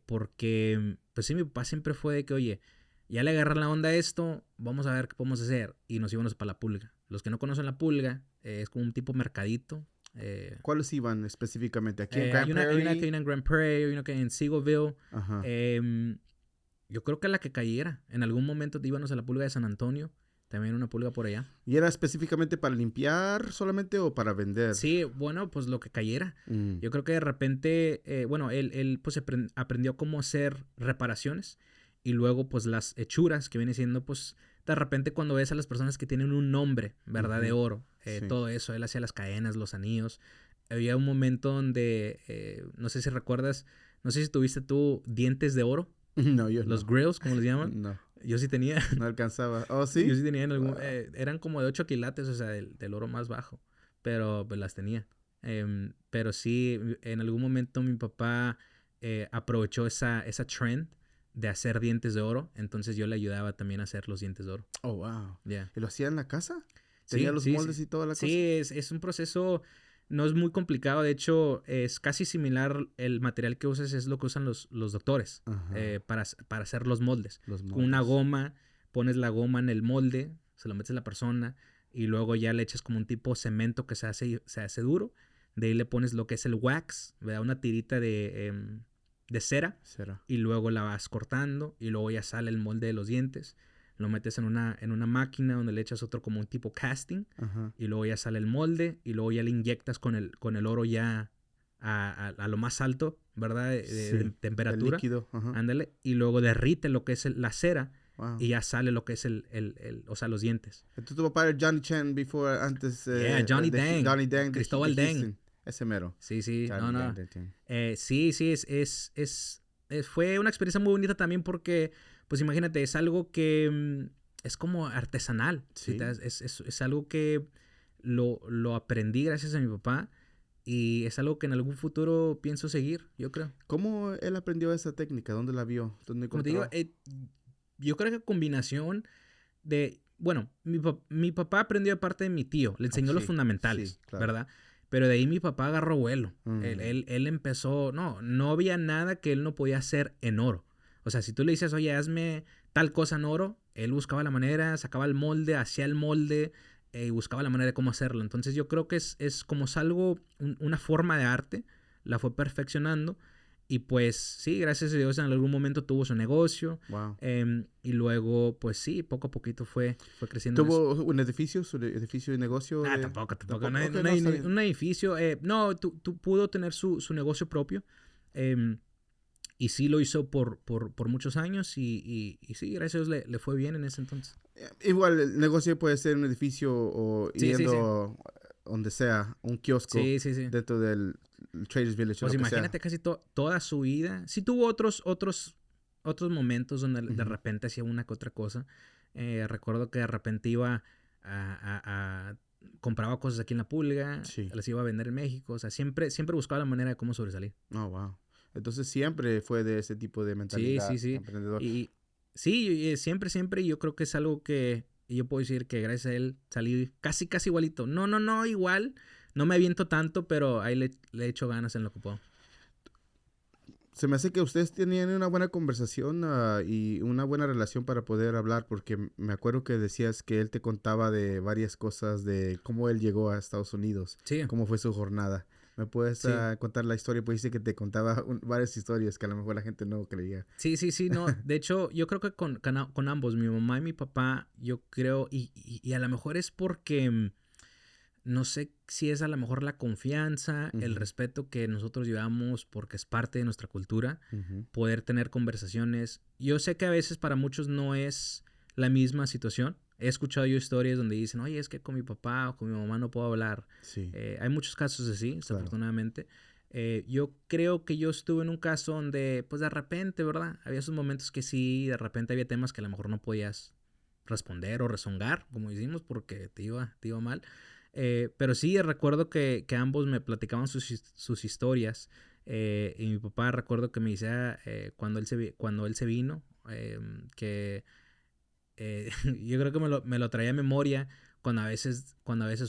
Porque, pues sí, mi papá siempre fue de que, oye, ya le agarran la onda a esto, vamos a ver qué podemos hacer. Y nos íbamos para la pulga. Los que no conocen la pulga, es como un tipo mercadito. ¿Cuáles iban específicamente? ¿Aquí en Hay Grand una Prairie? que hay en Grand Prairie, hay una que hay en Seagoville. Ajá. Yo creo que la que cayera. En algún momento íbamos a la pulga de San Antonio. También una pulga por allá. ¿Y era específicamente para limpiar solamente o para vender? Sí, bueno, pues lo que cayera. Mm. Yo creo que de repente, bueno, él pues aprendió cómo hacer reparaciones y luego pues las hechuras que viene siendo pues de repente cuando ves a las personas que tienen un nombre, ¿verdad? De Ujú. oro, Sí. todo eso, él hacía las cadenas, los anillos. Había un momento donde, no sé si recuerdas, no sé si tuviste tú dientes de oro, No, yo los no. grills, como les llaman. No, Yo sí tenía. no alcanzaba. ¿Oh, Yo sí? sí tenía en algún... Wow. eran como de 8 quilates, o sea, del oro más bajo. Pero pues las tenía. Pero sí, en algún momento mi papá aprovechó esa trend de hacer dientes de oro. Entonces yo le ayudaba también a hacer los dientes de oro. Oh, wow. Ya. ¿Y lo hacía en la casa? ¿Tenía Sí, los sí, moldes sí. y toda la cosa? Sí, es un proceso... No es muy complicado. De hecho, es casi similar. El material que usas es lo que usan los doctores Ajá. para hacer los moldes. Los Con una moldes. goma, pones la goma en el molde, se lo metes a la persona y luego ya le echas como un tipo cemento que se hace duro. De ahí le pones lo que es el wax, ¿verdad? Una tirita de cera Será. y luego la vas cortando y luego ya sale el molde de los dientes. Lo metes en una máquina donde le echas otro como un tipo casting Ajá. y luego ya sale el molde y luego ya le inyectas con el oro ya a lo más alto, ¿verdad? Sí, De temperatura. el líquido. Ajá. Ándale. Y luego derrite lo que es la cera Wow. y ya sale lo que es o sea, los dientes. Entonces tu papá era Johnny Chen before, antes Johnny de Dang. Johnny Dang de Cristóbal de Dang. Houston. Ese mero. Sí, sí. Johnny No, Dang no. de Houston. Sí, sí, fue una experiencia muy bonita también porque, pues imagínate, es algo que es como artesanal. Sí. Es algo que lo aprendí gracias a mi papá y es algo que en algún futuro pienso seguir, yo creo. ¿Cómo él aprendió esa técnica? ¿Dónde la vio? ¿Dónde Como te digo, encontró? yo creo que combinación de... Bueno, mi papá aprendió de parte de mi tío, le enseñó los Sí, fundamentales, sí, claro. ¿verdad? Pero de ahí mi papá agarró vuelo. Mm. Él empezó... No había nada que él no podía hacer en oro. O sea, si tú le dices, oye, hazme tal cosa en oro, él buscaba la manera, sacaba el molde, hacía el molde y buscaba la manera de cómo hacerlo. Entonces yo creo que es como es algo, una forma de arte, la fue perfeccionando. Y pues sí, gracias a Dios en algún momento tuvo su negocio. Wow. Y luego, pues sí, poco a poquito fue creciendo. ¿Tuvo un edificio, su edificio de negocio? Tampoco. ¿Tampoco? No, Ok, no, está bien. un edificio. No, tú pudo tener su negocio propio. Y sí lo hizo por muchos años. Y sí, gracias a Dios le fue bien en ese entonces. Igual el negocio puede ser un edificio o Sí, sí, yendo donde sea, un kiosco Sí. dentro del Traders Village. o Pues lo que imagínate sea. casi toda su vida. Sí tuvo otros momentos donde de Ujú. repente hacía una que otra cosa. Recuerdo que de repente iba compraba cosas aquí en la pulga, Sí. las iba a vender en México. O sea, siempre buscaba la manera de cómo sobresalir. Oh, wow. Entonces siempre fue de ese tipo de mentalidad Sí. emprendedor. Y sí, siempre. Y yo creo que es algo que yo puedo decir que gracias a él salí casi igualito. No igual. No me aviento tanto, pero ahí le echo ganas en lo que puedo. Se me hace que ustedes tenían una buena conversación y una buena relación para poder hablar, porque me acuerdo que decías que él te contaba de varias cosas de cómo él llegó a Estados Unidos, Sí. cómo fue su jornada. ¿Me puedes Sí. contar la historia? Pues dice que te contaba varias historias que a lo mejor la gente no creía. Sí, no. De hecho, yo creo que con ambos, mi mamá y mi papá, yo creo, y a lo mejor es porque no sé si es a lo mejor la confianza, el Ujú, respeto que nosotros llevamos porque es parte de nuestra cultura, ujú. poder tener conversaciones. Yo sé que a veces para muchos no es la misma situación. He escuchado yo historias donde dicen, oye, es que con mi papá o con mi mamá no puedo hablar. Sí, Hay muchos casos así, claro. desafortunadamente. Yo creo que yo estuve en un caso donde, pues de repente, ¿verdad? Había esos momentos que sí, de repente había temas que a lo mejor no podías responder o rezongar, como decimos, porque te iba mal. Pero sí, recuerdo que ambos me platicaban sus historias. Y mi papá recuerdo que me decía cuando él se vino, que yo creo que me lo traía a memoria cuando a veces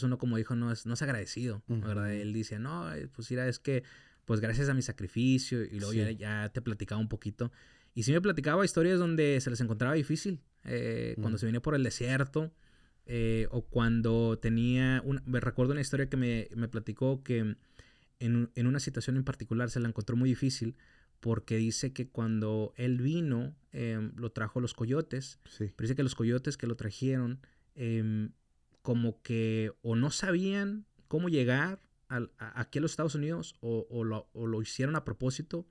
uno como hijo no es agradecido, ¿verdad? Ujú. Él dice, no, pues mira, es que pues gracias a mi sacrificio y luego Sí. ya te platicaba un poquito. Y sí me platicaba historias donde se les encontraba difícil, cuando Mm, se venía por el desierto, o cuando me recuerdo una historia que me platicó que en una situación en particular se la encontró muy difícil porque dice que cuando él vino, lo trajo los coyotes, sí. pero dice que los coyotes que lo trajeron, como que o no sabían cómo llegar aquí a los Estados Unidos o lo hicieron a propósito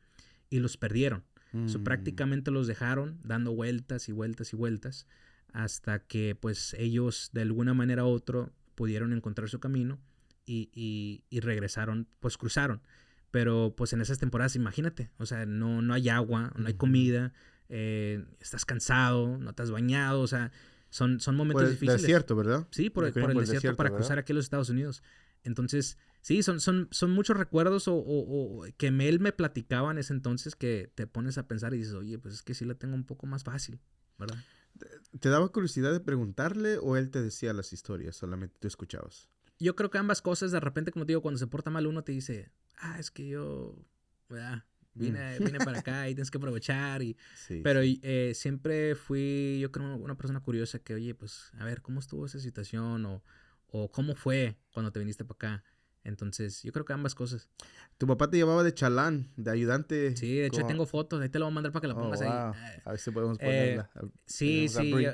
y los perdieron. So, Mm, prácticamente los dejaron dando vueltas y vueltas y vueltas hasta que pues ellos de alguna manera u otra pudieron encontrar su camino y regresaron, pues cruzaron. Pero pues en esas temporadas, imagínate, o sea, no hay agua, no hay ujú. comida, estás cansado, no te has bañado, o sea, son Por momentos el difíciles. desierto, ¿verdad? Sí, Recorrieron por el por el desierto desierto, para ¿verdad? cruzar aquí a los Estados Unidos. Entonces, sí, son muchos recuerdos o que él me platicaba en ese entonces que te pones a pensar y dices, oye, pues es que sí la tengo un poco más fácil, ¿verdad? ¿Te daba curiosidad de preguntarle o él te decía las historias? Solamente tú escuchabas. Yo creo que ambas cosas, de repente, como te digo, cuando se porta mal uno te dice, es que yo, ¿verdad? Mm. Vine para acá y tienes que aprovechar. Sí, Pero sí. siempre fui, yo creo, una persona curiosa que, oye, pues, a ver, ¿cómo estuvo esa situación? O cómo fue cuando te viniste para acá. Entonces, yo creo que ambas cosas. Tu papá te llevaba de chalán, de ayudante. Sí, de hecho, tengo fotos, ahí te lo voy a mandar para que la Oh, pongas ahí. wow. A ver si podemos Eh, ponerla. sí, A sí,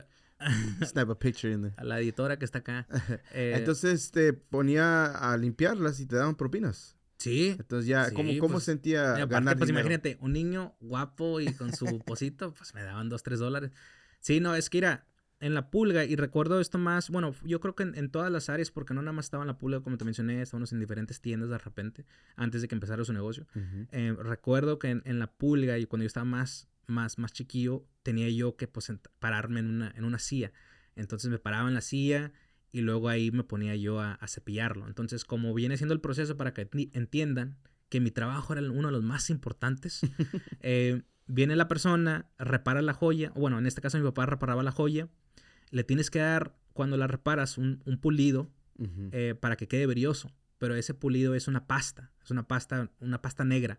snap a picture in there. a la editora que está acá. Eh, Entonces te ponía a limpiarlas y te daban propinas. Sí, Entonces ya, ¿cómo, sí, cómo pues. Y sentía aparte, ganar pues dinero? imagínate, un niño guapo y con su pocito, pues me daban $2, $3. Sí, no, es que era en la pulga, y recuerdo esto más, bueno, yo creo que en todas las áreas, porque no nada más estaba en la pulga, como te mencioné, estábamos en diferentes tiendas de repente, antes de que empezara su negocio. Ujú. Recuerdo que en la pulga, y cuando yo estaba más chiquillo, tenía yo que pues pararme en una silla. Entonces me paraba en la silla y luego ahí me ponía yo a cepillarlo. Entonces, como viene siendo el proceso para que entiendan que mi trabajo era uno de los más importantes, viene la persona, repara la joya, o bueno, en este caso mi papá reparaba la joya, le tienes que dar, cuando la reparas, un pulido Ujú. para que quede brilloso, pero ese pulido es una pasta negra.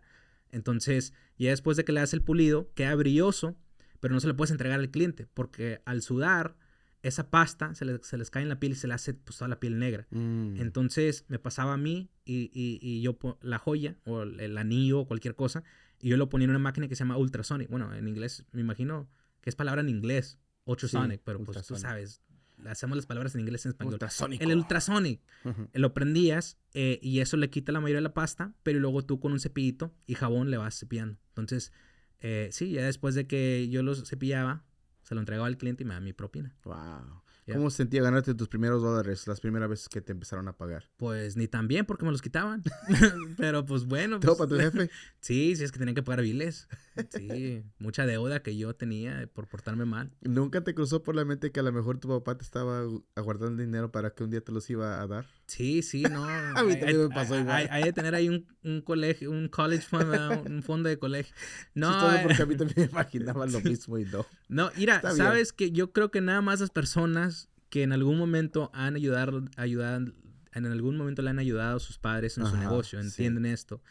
Entonces, ya después de que le das el pulido, queda brilloso, pero no se le puedes entregar al cliente, porque al sudar, esa pasta se les cae en la piel y se le hace pues, toda la piel negra. Mm. Entonces me pasaba a mí y yo la joya o el anillo o cualquier cosa, y yo lo ponía en una máquina que se llama ultrasonic. Bueno, en inglés me imagino que es palabra en inglés, Sí, ultrasonic, pero pues tú ultrasonic. sabes, hacemos las palabras en inglés y en español. El Ultrasónico. ultrasonic Ujú. lo prendías, y eso le quita la mayoría de la pasta, pero luego tú con un cepillito y jabón le vas cepillando. Entonces, sí, ya después de que yo los cepillaba, se lo entregaba al cliente y me da mi propina. Wow. Ya. ¿Cómo sentía ganarte tus primeros dólares las primeras veces que te empezaron a pagar? Pues ni tan bien porque me los quitaban. Pero pues bueno, ¿Todo pues para tu jefe? sí, sí es que tenían que pagar biles. Sí, mucha deuda que yo tenía por portarme mal. ¿Nunca te cruzó por la mente que a lo mejor tu papá te estaba aguardando dinero para que un día te los iba a dar? Sí, no. A mí también me pasó igual. Hay de tener ahí un colegio, un college fund, ¿verdad? Un fondo de colegio. No, Chistoso porque a mí también me imaginaba lo mismo y no. no, mira, Está bien. sabes que yo creo que nada más las personas que en algún momento en algún momento le han ayudado a sus padres en su Ajá, negocio, sí. entienden esto.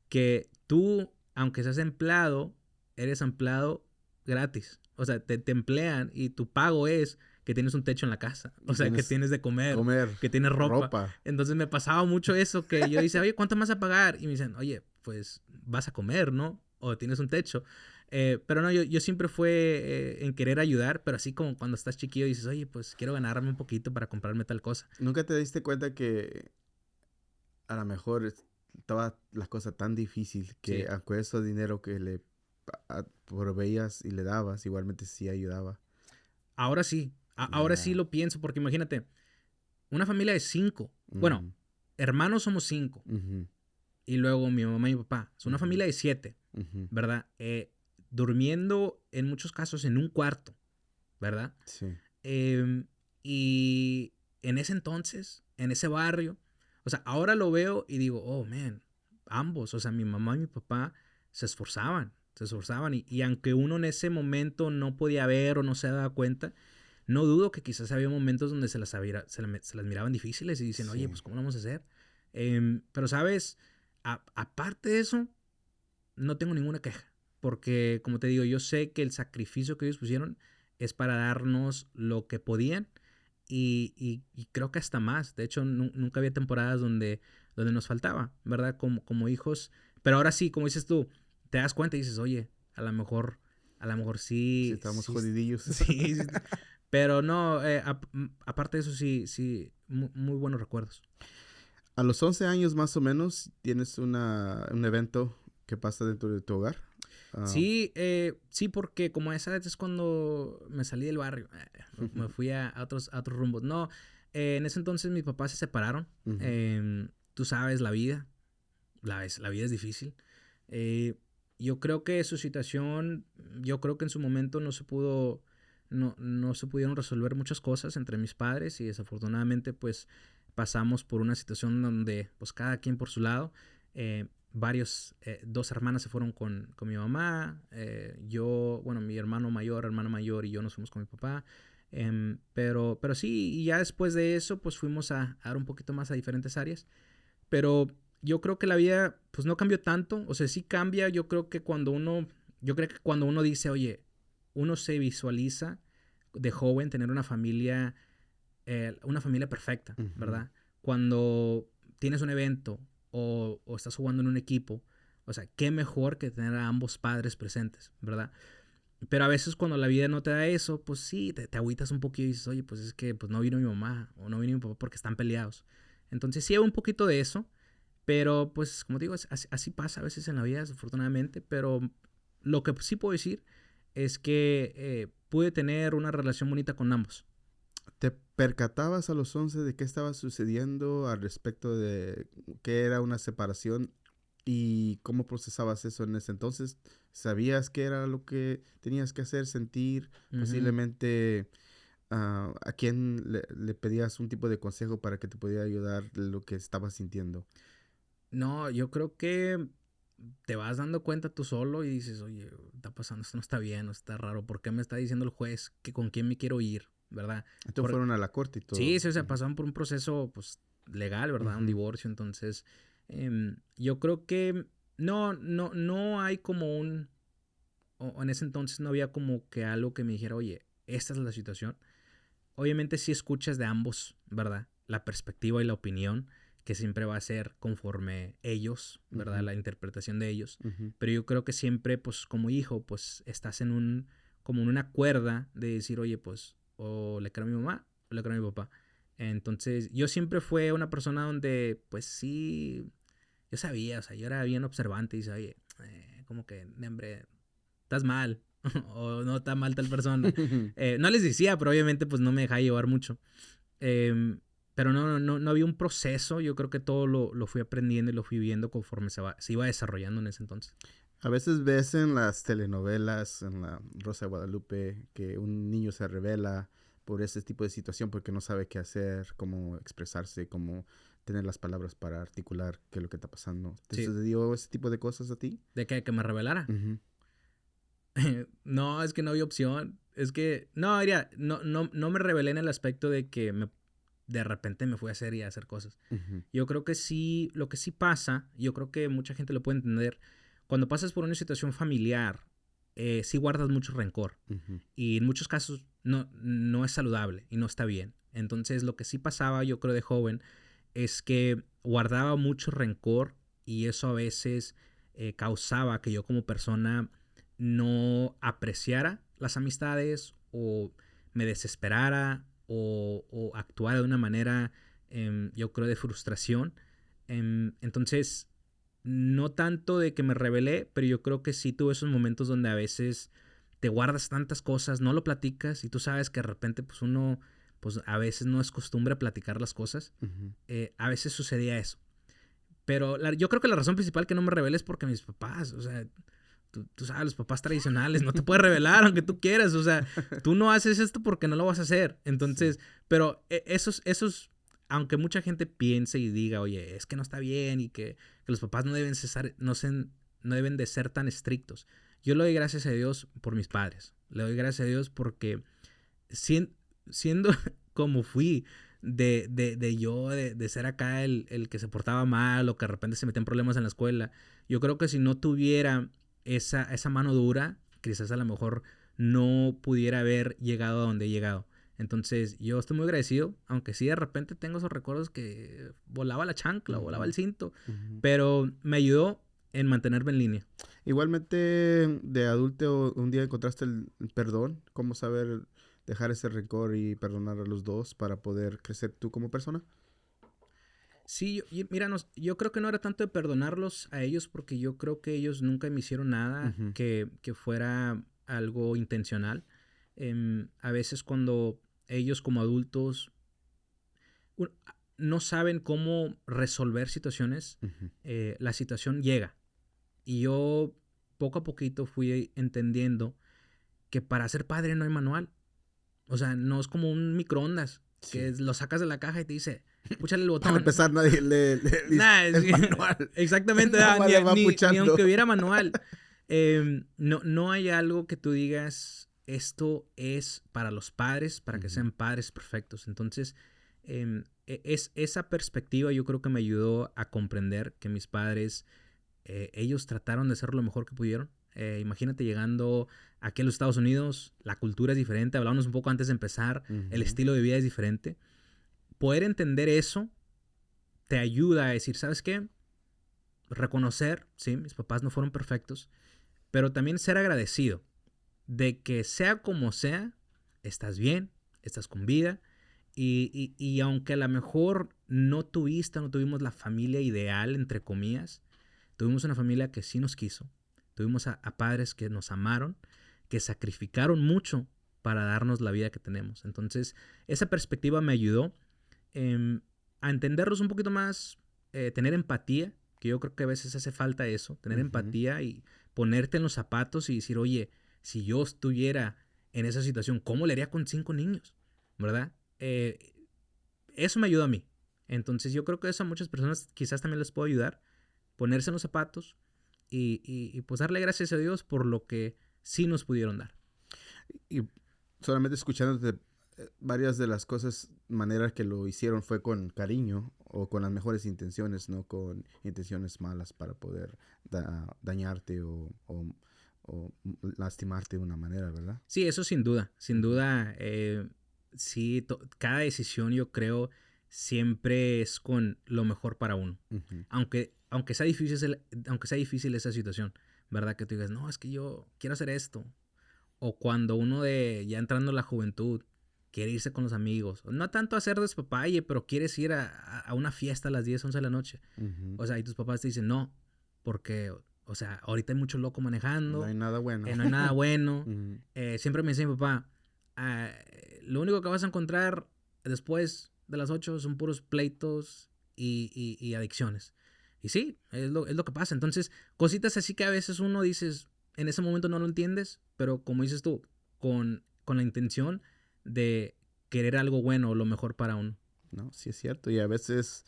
Que tú, aunque seas empleado, eres empleado gratis. O sea, te emplean y tu pago es que tienes un techo en la casa. O Y sea, que tienes tienes de comer, Comer, que tienes ropa. ropa. Entonces me pasaba mucho eso, que yo decía, oye, ¿cuánto me vas a pagar? Y me dicen, oye, pues vas a comer, ¿no? O tienes un techo. Pero no, yo siempre fue en querer ayudar, pero así como cuando estás chiquillo dices, oye, pues quiero ganarme un poquito para comprarme tal cosa. ¿Nunca te diste cuenta que a lo mejor estaba la cosa tan difícil que Sí. aunque eso dinero que le proveías y le dabas, igualmente sí ayudaba? Ahora sí, ahora sí Ya. lo pienso, porque imagínate, una familia de 5, bueno, Ujú, hermanos somos 5, ujú, y luego mi mamá y mi papá, es una ujú, familia de 7, ujú. ¿verdad? Durmiendo en muchos casos en un cuarto, ¿verdad? Sí. Em, y en ese entonces, en ese barrio, o sea, ahora lo veo y digo, oh, man, ambos, o sea, mi mamá y mi papá se esforzaban y aunque uno en ese momento no podía ver o no se daba cuenta, no dudo que quizás había momentos donde se las miraban difíciles y dicen, oye, Sí. pues, ¿cómo lo vamos a hacer? Pero, ¿sabes? Aparte de eso, no tengo ninguna queja. Porque, como te digo, yo sé que el sacrificio que ellos pusieron es para darnos lo que podían y creo que hasta más. De hecho, nunca había temporadas donde nos faltaba, ¿verdad? Como hijos. Pero ahora sí, como dices tú, te das cuenta y dices, oye, a lo mejor Sí, sí, estábamos sí, jodidillos. sí, sí. Pero no, aparte de eso, sí, muy buenos recuerdos. A los 11 años más o menos tienes un evento que pasa dentro de tu hogar. Ah, Sí, sí, porque como a esa edad es cuando me salí del barrio, me fui a otros rumbos. No, en ese entonces mis papás se separaron. ujú, Tú sabes, la vida, la vida es difícil. Eh, yo creo que su situación, yo creo que en su momento no se pudieron resolver muchas cosas entre mis padres y desafortunadamente pues pasamos por una situación donde pues cada quien por su lado. Dos hermanas se fueron con mi mamá, yo, bueno, mi hermano mayor y yo nos fuimos con mi papá. Pero sí, y ya después de eso pues fuimos a dar un poquito más a diferentes áreas. Pero yo creo que la vida, pues no cambió tanto. O sea, sí cambia. Yo creo que cuando uno dice, oye, uno se visualiza de joven tener una familia perfecta, ujú. ¿verdad? Cuando tienes un evento o estás jugando en un equipo, o sea, qué mejor que tener a ambos padres presentes, ¿verdad? Pero a veces cuando la vida no te da eso, pues sí, te agüitas un poquito y dices, oye, pues es que pues no vino mi mamá o no vino mi papá porque están peleados. Entonces sí hay un poquito de eso, pero pues como digo, así pasa a veces en la vida, desafortunadamente, pero lo que sí puedo decir es que pude tener una relación bonita con ambos. ¿Te percatabas a los 11 de qué estaba sucediendo al respecto de qué era una separación y cómo procesabas eso en ese entonces? ¿Sabías qué era lo que tenías que hacer, sentir? Ujú. Posiblemente a quién le pedías un tipo de consejo para que te pudiera ayudar lo que estabas sintiendo. No, yo creo que te vas dando cuenta tú solo y dices, oye, está pasando, esto no está bien, no está raro, ¿por qué me está diciendo el juez que con quién me quiero ir, verdad? Entonces fueron a la corte y Sí, todo. sí, o sea, Ujú, pasaron por un proceso, pues, legal, ¿verdad? Un ujú, divorcio, entonces, yo creo que no hay como o en ese entonces no había como que algo que me dijera, oye, esta es la situación. Obviamente sí escuchas de ambos, ¿verdad? La perspectiva y la opinión, que siempre va a ser conforme ellos, ¿verdad? ujú, La interpretación de ellos. ujú. Pero yo creo que siempre, pues, como hijo, pues, estás como en una cuerda de decir, oye, pues, o le creo a mi mamá o le creo a mi papá. Entonces, yo siempre fui una persona donde, pues, sí, yo sabía, o sea, yo era bien observante y sabía, como que, hombre, estás mal, o no está mal tal persona. No les decía, pero obviamente pues no me dejaba llevar mucho. Pero no había un proceso, yo creo que todo lo fui aprendiendo y lo fui viendo conforme se iba desarrollando en ese entonces. A veces ves en las telenovelas, en la Rosa de Guadalupe, que un niño se revela por ese tipo de situación porque no sabe qué hacer, cómo expresarse, cómo tener las palabras para articular qué es lo que está pasando. ¿Te Sí, sucedió ese tipo de cosas a ti? de que me revelara. Ujú, No, es que no había opción. Es que, no, diría, no me revelé en el aspecto de que de repente me fui a hacer y a hacer cosas. ujú, Yo creo que sí, lo que sí pasa, yo creo que mucha gente lo puede entender, cuando pasas por una situación familiar, sí guardas mucho rencor. ujú, Y en muchos casos no es saludable y no está bien. Entonces, lo que sí pasaba, yo creo, de joven, es que guardaba mucho rencor y eso a veces causaba que yo como persona no apreciara las amistades o me desesperara o actuara de una manera, yo creo, de frustración. Entonces, no tanto de que me rebelé, pero yo creo que sí tuve esos momentos donde a veces te guardas tantas cosas, no lo platicas y tú sabes que de repente pues uno, pues a veces no es costumbre platicar las cosas. Ujú. A veces sucedía eso. Pero yo creo que la razón principal que no me rebelé es porque mis papás, o sea, tú sabes, los papás tradicionales, no te puedes rebelar aunque tú quieras, o sea, tú no haces esto porque no lo vas a hacer. Entonces, Sí. pero esos, aunque mucha gente piense y diga, oye, es que no está bien y que los papás no deben no deben de ser tan estrictos. Yo le doy gracias a Dios por mis padres. Le doy gracias a Dios porque siendo como fui, de ser acá el que se portaba mal o que de repente se metía en problemas en la escuela, yo creo que si no tuviera esa mano dura, quizás a lo mejor no pudiera haber llegado a donde he llegado. Entonces, yo estoy muy agradecido, aunque sí de repente tengo esos recuerdos que volaba la chancla, volaba el cinto, Ujú. pero me ayudó en mantenerme en línea. Igualmente, de adulto, un día encontraste el perdón. ¿Cómo saber dejar ese rencor y perdonar a los dos para poder crecer tú como persona? Sí, mira, yo creo que no era tanto de perdonarlos a ellos porque yo creo que ellos nunca me hicieron nada Ujú. que fuera algo intencional. A veces cuando ellos como adultos u- no saben cómo resolver situaciones, Ujú. la situación llega. Y yo poco a poquito fui entendiendo que para ser padre no hay manual. O sea, no es como un microondas que Sí. lo sacas de la caja y te dice, púchale el Para botón. empezar, nadie le dice Nah, el manual. exactamente, Nada más le va ni puchando. aunque hubiera manual. No hay algo que tú digas, esto es para los padres, para que Ujú. sean padres perfectos. Entonces, esa perspectiva yo creo que me ayudó a comprender que mis padres, ellos trataron de hacer lo mejor que pudieron. Imagínate llegando aquí a los Estados Unidos, la cultura es diferente, hablábamos un poco antes de empezar, el Ujú. estilo de vida es diferente. Poder entender eso te ayuda a decir, ¿sabes qué? Reconocer, sí, mis papás no fueron perfectos, pero también ser agradecido de que sea como sea, estás bien, estás con vida y aunque a lo mejor no tuvimos la familia ideal, entre comillas, tuvimos una familia que sí nos quiso, tuvimos a padres que nos amaron, que sacrificaron mucho para darnos la vida que tenemos. Entonces, esa perspectiva me ayudó eh, a entenderlos un poquito más, tener empatía, que yo creo que a veces hace falta eso, tener Ujú. empatía y ponerte en los zapatos y decir, oye, si yo estuviera en esa situación, ¿cómo le haría con 5 niños? ¿Verdad? Eso me ayuda a mí. Entonces yo creo que eso a muchas personas quizás también les puede ayudar, ponerse en los zapatos y pues darle gracias a Dios por lo que sí nos pudieron dar. Y solamente escuchándote, varias de las cosas, maneras que lo hicieron fue con cariño o con las mejores intenciones, no con intenciones malas para poder dañarte o lastimarte de una manera, ¿verdad? Sí, eso sin Ujú. duda, sí, cada decisión yo creo siempre es con lo mejor para uno. Ujú. Aunque aunque sea difícil esa situación, ¿verdad? Que tú digas, no, es que yo quiero hacer esto. O cuando uno ya entrando en la juventud, quiere irse con los amigos. No tanto a hacer despapalle, pero quieres ir a una fiesta a las 10 11 de la noche. Ujú. O sea, y tus papás te dicen, no, porque, o sea, ahorita hay mucho loco No manejando, hay nada bueno. no hay nada bueno. Ujú. Siempre me dice mi papá, lo único que vas a encontrar después de las 8 son puros pleitos y adicciones. Y sí, es lo que pasa. Entonces, cositas así que a veces uno dices, en ese momento no lo entiendes, pero como dices tú, con la intención de querer algo bueno o lo mejor para uno. No, sí es cierto. Y a veces,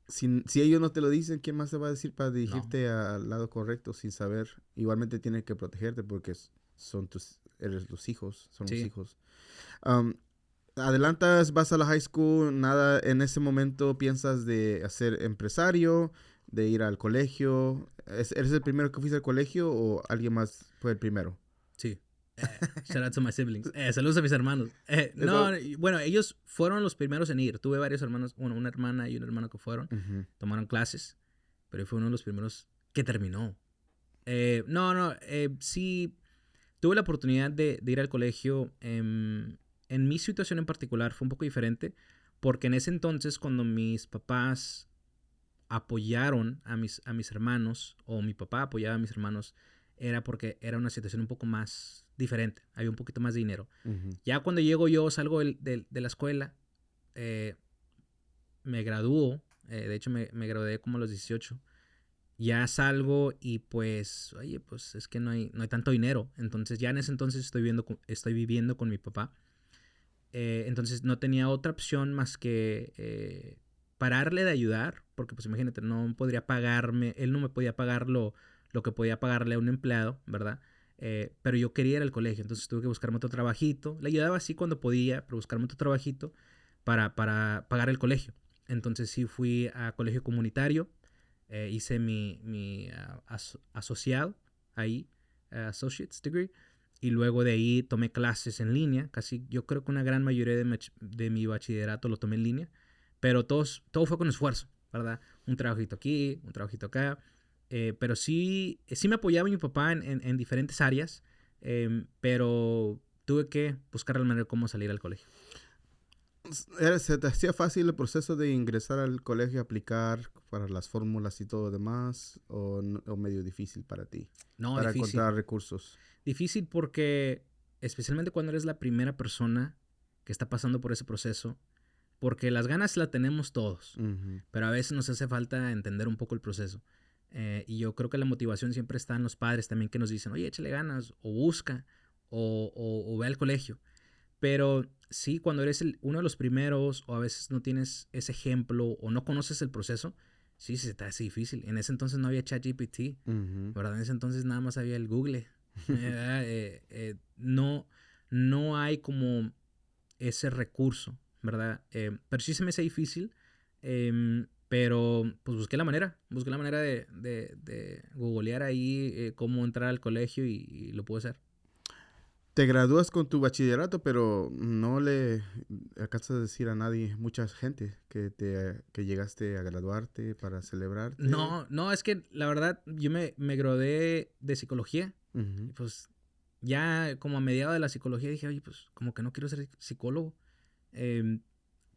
si ellos no te lo dicen, ¿quién más te va a decir para No. dirigirte al lado correcto sin saber? Igualmente tienen que protegerte porque eres los hijos, son los Sí. hijos. Am, Adelantas, vas a la high school, nada, en ese momento piensas de hacer empresario, de ir al colegio. ¿Eres el primero que fuiste al colegio o alguien más fue el primero? Sí. Shout out to my siblings. Saludos a mis hermanos. No, bueno, ellos fueron los primeros en ir. Tuve varios hermanos, bueno, una hermana y un hermano que fueron. Tomaron clases, pero fue uno de los primeros que terminó. Sí, tuve la oportunidad de ir al colegio. En mi situación en particular fue un poco diferente, porque en ese entonces, cuando mis papás apoyaron a mis hermanos, o mi papá apoyaba a mis hermanos, era porque era una situación un poco más diferente. Había un poquito más de dinero. Ya cuando llego yo, salgo de la escuela, me gradúo. De hecho, me gradué como a los 18. Ya salgo y pues, oye, pues es que no hay tanto dinero. Entonces, ya en ese entonces estoy viviendo con mi papá. Entonces, no tenía otra opción más que pararle de ayudar. Porque, pues, imagínate, no podría pagarme. Él no me podía pagar lo que podía pagarle a un empleado, ¿verdad? Pero yo quería ir al colegio. Entonces, tuve que buscarme otro trabajito. Le ayudaba así cuando podía, pero buscarme otro trabajito para pagar el colegio. Entonces, sí fui a colegio comunitario. Hice mi asociado ahí, associate's degree, y luego de ahí tomé clases en línea. Casi yo creo que una gran mayoría de mi bachillerato lo tomé en línea, pero todo fue con esfuerzo, ¿verdad? Un trabajito aquí, un trabajito acá, pero sí me apoyaba mi papá en diferentes áreas, pero tuve que buscar la manera de cómo salir al colegio. ¿Se te hacía fácil el proceso de ingresar al colegio, aplicar para las fórmulas y todo demás? ¿O medio difícil para ti? No, para difícil. Encontrar recursos. Difícil porque, especialmente cuando eres la primera persona que está pasando por ese proceso, porque las ganas las tenemos todos, pero a veces nos hace falta entender un poco el proceso. Y yo creo que la motivación siempre está en los padres también, que nos dicen, oye, échale ganas, o busca, o ve al colegio. Pero sí, cuando eres uno de los primeros, o a veces no tienes ese ejemplo, o no conoces el proceso, sí, se te hace difícil. En ese entonces no había ChatGPT, ¿verdad? En ese entonces nada más había el Google. No hay como ese recurso, ¿verdad? Pero sí se me hace difícil. Pero pues busqué la manera de googlear ahí cómo entrar al colegio y lo pude hacer. Te gradúas con tu bachillerato, pero no le alcanzas a decir a nadie, mucha gente, que llegaste a graduarte para celebrarte. No, es que la verdad yo me gradué de psicología. Y pues ya como a mediados de la psicología dije, oye, pues como que no quiero ser psicólogo.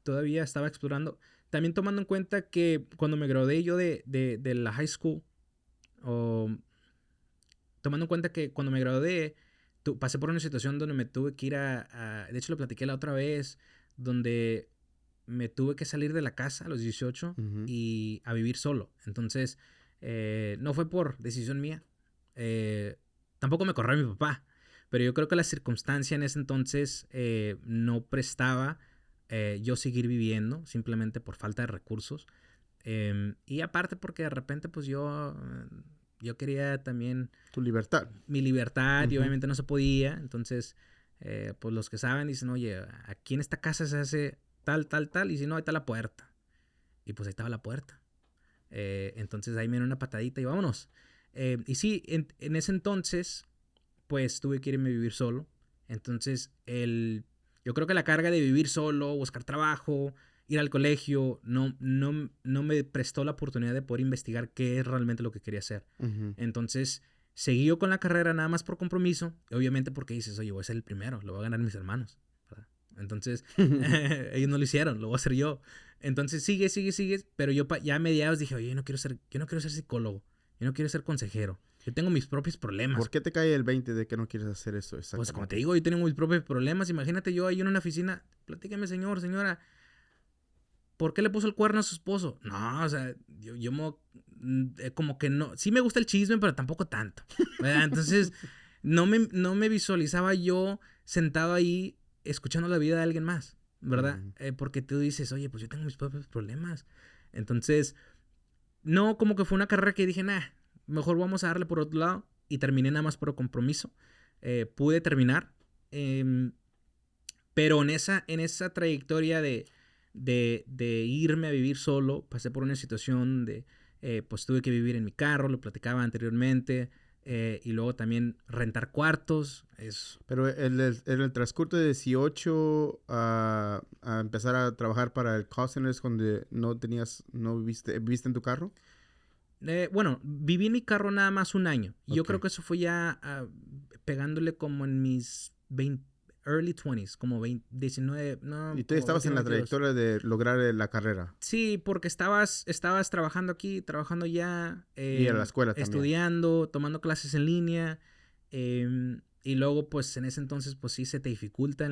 Todavía estaba explorando. También tomando en cuenta que cuando me gradué yo de la high school, tomando en cuenta que cuando me gradué, pasé por una situación donde me tuve que ir de hecho lo platiqué la otra vez, donde me tuve que salir de la casa a los 18 y a vivir solo. Entonces, no fue por decisión mía. Tampoco me corrió mi papá. Pero yo creo que la circunstancia en ese entonces no prestaba yo seguir viviendo, simplemente por falta de recursos. Y aparte porque de repente pues yo quería también... Tu libertad. Mi libertad, y obviamente no se podía. Entonces, pues los que saben dicen, oye, aquí en esta casa se hace tal, y si no, ahí está la puerta. Y pues ahí estaba la puerta. Entonces ahí me dieron una patadita y vámonos. Y sí, en ese entonces, pues tuve que irme a vivir solo. Entonces, yo creo que la carga de vivir solo, buscar trabajo, ir al colegio, no me prestó la oportunidad de poder investigar qué es realmente lo que quería hacer. Entonces, seguí yo con la carrera nada más por compromiso. Obviamente porque dices, oye, voy a ser el primero, lo voy a ganar mis hermanos, ¿verdad? Entonces, ellos no lo hicieron, lo voy a hacer yo. Entonces, sigue. Pero yo ya a mediados dije, oye, yo no quiero ser psicólogo, yo no quiero ser consejero. Yo tengo mis propios problemas. ¿Por qué te cae el 20 de que no quieres hacer eso? Pues como te digo, yo tengo mis propios problemas. Imagínate yo ahí en una oficina, platícame, señora, ¿por qué le puso el cuerno a su esposo? No, o sea, yo como que no, sí me gusta el chisme, pero tampoco tanto, ¿verdad? Entonces, no me visualizaba yo sentado ahí escuchando la vida de alguien más, ¿verdad? Porque tú dices, oye, pues yo tengo mis propios problemas. Entonces, no, como que fue una carrera que dije, mejor vamos a darle por otro lado. Y terminé nada más por compromiso. Pude terminar. Pero en esa trayectoria de irme a vivir solo, pasé por una situación de, pues tuve que vivir en mi carro, lo platicaba anteriormente. Y luego también rentar cuartos. Pero en el transcurso de 18 a empezar a trabajar para el call center es donde no viviste en tu carro. Bueno, viví en mi carro nada más un año. Yo Ok. creo que eso fue ya pegándole como en mis early 20s, como 19, no, Y tú como estabas en 21, la 22. trayectoria de lograr la carrera. Sí, porque estabas trabajando aquí, trabajando ya, Y a la escuela también. estudiando, tomando clases en línea. Y luego, pues, en ese entonces, pues sí se te dificulta.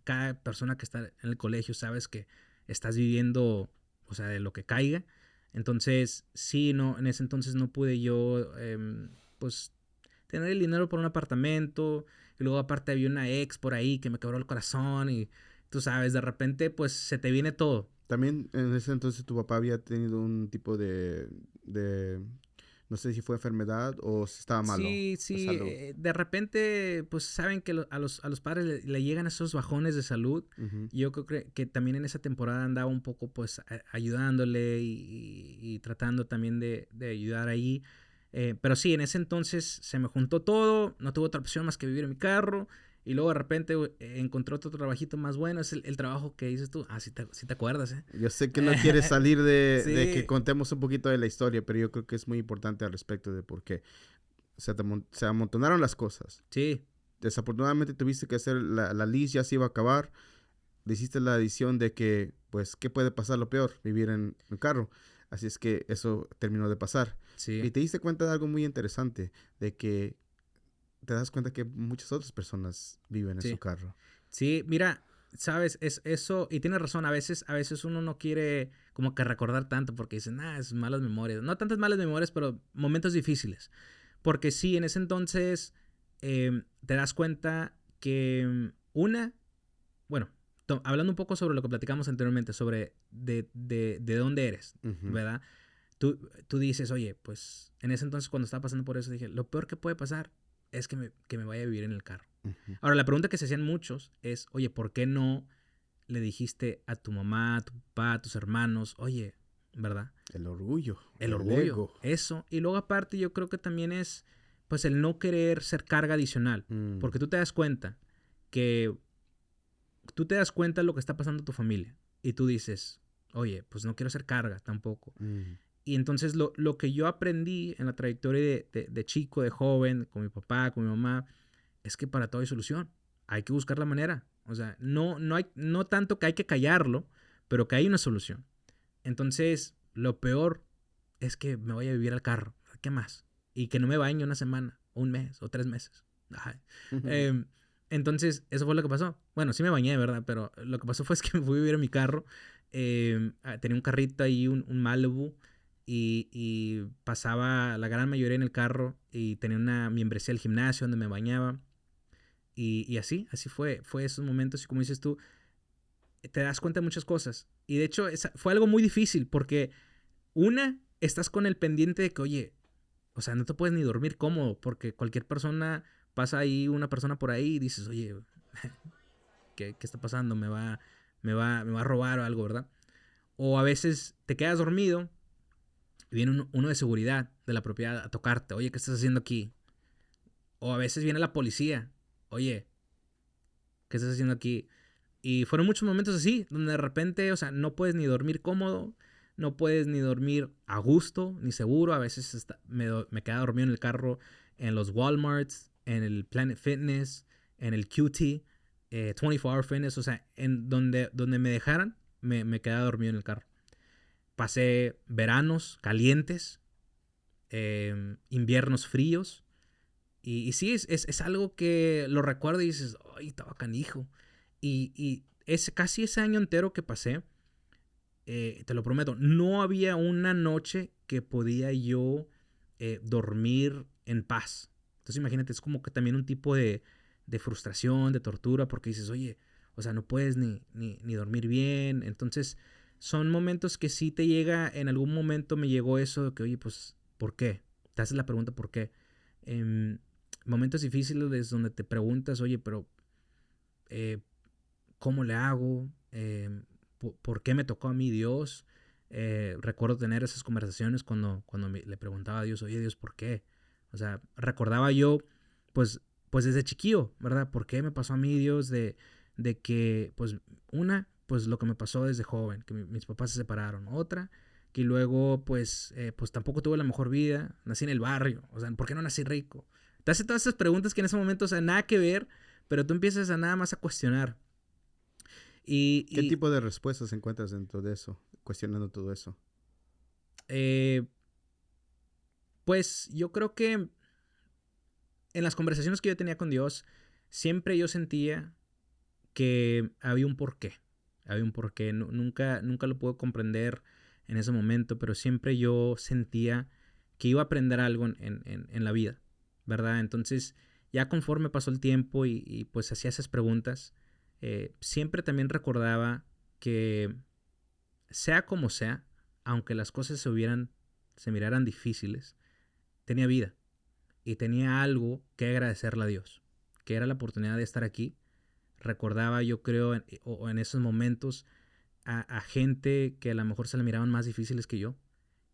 Cada persona que está en el colegio, sabes que estás viviendo, o sea, de lo que caiga. Entonces, sí, no, en ese entonces no pude yo, pues, tener el dinero por un apartamento. Y luego, aparte, había una ex por ahí que me quebró el corazón. Y tú sabes, de repente, pues, se te viene todo. También en ese entonces tu papá había tenido un tipo no sé si fue enfermedad o si estaba malo Sí, de sí, salud. de repente, pues saben que a los padres le llegan esos bajones de salud. Ujú. Y yo creo que también en esa temporada andaba un poco, pues, ayudándole y tratando también de ayudar ahí. Pero sí, en ese entonces se me juntó todo, no tuve otra opción más que vivir en mi carro. Y luego de repente encontré otro trabajito más bueno, es el trabajo que dices tú. Ah, sí te acuerdas, ¿eh? Yo sé que no quieres salir de que Sí, contemos un poquito de la historia, pero yo creo que es muy importante al respecto de por qué se amontonaron las cosas. sí, Desafortunadamente tuviste que hacer la lease, ya se iba a acabar. Hiciste la decisión de que, pues, ¿qué puede pasar lo peor? Vivir en un carro. Así es que eso terminó de pasar. sí, Y te diste cuenta de algo muy interesante, de que te das cuenta que muchas otras personas viven en su sí. carro. Sí, mira, sabes, es eso, y tienes razón, a veces uno no quiere como que recordar tanto porque dicen, es malas memorias. No tantas malas memorias, pero momentos difíciles. Porque sí, en ese entonces te das cuenta que bueno, hablando un poco sobre lo que platicamos anteriormente, sobre de dónde eres, Ujú, ¿verdad? Tú dices, oye, pues en ese entonces cuando estaba pasando por eso dije, lo peor que puede pasar es que me vaya a vivir en el carro. ujú. Ahora, la pregunta que se hacían muchos es, oye, ¿por qué no le dijiste a tu mamá, a tu papá, a tus hermanos, oye, ¿verdad? El orgullo, El el orgullo, ego. eso. Y luego aparte yo creo que también es, pues, el no querer ser carga adicional. Mm, Porque tú te das cuenta que, tú te das cuenta de lo que está pasando a tu familia. Y tú dices, oye, pues no quiero ser carga tampoco. mm. Y entonces lo que yo aprendí en la trayectoria de chico, de joven, con mi papá, con mi mamá, es que para todo hay solución. Hay que buscar la manera. O sea, no tanto que hay que callarlo, pero que hay una solución. Entonces, lo peor es que me vaya a vivir al carro. ¿Qué más? Y que no me bañe una semana, o un mes, o 3 meses. Ay. Eh, entonces, eso fue lo que pasó. Bueno, sí me bañé, ¿verdad? Pero lo que pasó fue es que me fui a vivir en mi carro. Tenía un carrito ahí, un Malibu. Y pasaba la gran mayoría en el carro. Y tenía una membresía al gimnasio donde me bañaba. Y así fue esos momentos. Y como dices tú, te das cuenta de muchas cosas. Y de hecho, fue algo muy difícil porque estás con el pendiente de que, oye, o sea, no te puedes ni dormir cómodo porque cualquier persona, pasa ahí una persona por ahí y dices, oye, ¿qué está pasando? Me va a robar o algo, ¿verdad? O a veces te quedas dormido y viene uno de seguridad de la propiedad a tocarte, oye, ¿qué estás haciendo aquí? O a veces viene la policía, oye, ¿qué estás haciendo aquí? Y fueron muchos momentos así, donde de repente, o sea, no puedes ni dormir cómodo, no puedes ni dormir a gusto, ni seguro. A veces me quedaba dormido en el carro, en los Walmarts, en el Planet Fitness, en el QT, 24 Hour Fitness, o sea, en donde me dejaran, me quedaba dormido en el carro. Pasé veranos calientes, inviernos fríos, y sí, es algo que lo recuerdo y dices, ay, estaba canijo. Y casi ese año entero que pasé, te lo prometo, no había una noche que podía yo dormir en paz. Entonces imagínate, es como que también un tipo de frustración, de tortura, porque dices, oye, o sea, no puedes ni dormir bien. Entonces son momentos que sí te llega, en algún momento me llegó eso de que, oye, pues, ¿por qué? Te haces la pregunta, ¿por qué? Em, Momentos difíciles donde te preguntas, oye, pero eh, ¿cómo le hago? ¿Por qué me tocó a mí Dios? Recuerdo tener esas conversaciones cuando le preguntaba a Dios, oye Dios, ¿por qué? O sea, recordaba yo, pues desde chiquillo, ¿verdad? ¿Por qué me pasó a mí, Dios, de que, pues, pues lo que me pasó desde joven, que mis papás se separaron. Otra, que luego, pues tampoco tuve la mejor vida, nací en el barrio, o sea, ¿por qué no nací rico? Te hace todas esas preguntas que en ese momento, o sea, nada que ver, pero tú empiezas a nada más a cuestionar. ¿Qué Y tipo de respuestas encuentras dentro de eso, cuestionando todo eso? eh, pues yo creo que en las conversaciones que yo tenía con Dios, siempre yo sentía que había un porqué. Había un porqué. Nunca lo pude comprender en ese momento, pero siempre yo sentía que iba a aprender algo en la vida, ¿verdad? Entonces, ya conforme pasó el tiempo y pues hacía esas preguntas, siempre también recordaba que sea como sea, aunque las cosas se miraran difíciles, tenía vida y tenía algo que agradecerle a Dios, que era la oportunidad de estar aquí. Recordaba, yo creo, en esos momentos a gente que a lo mejor se le miraban más difíciles que yo.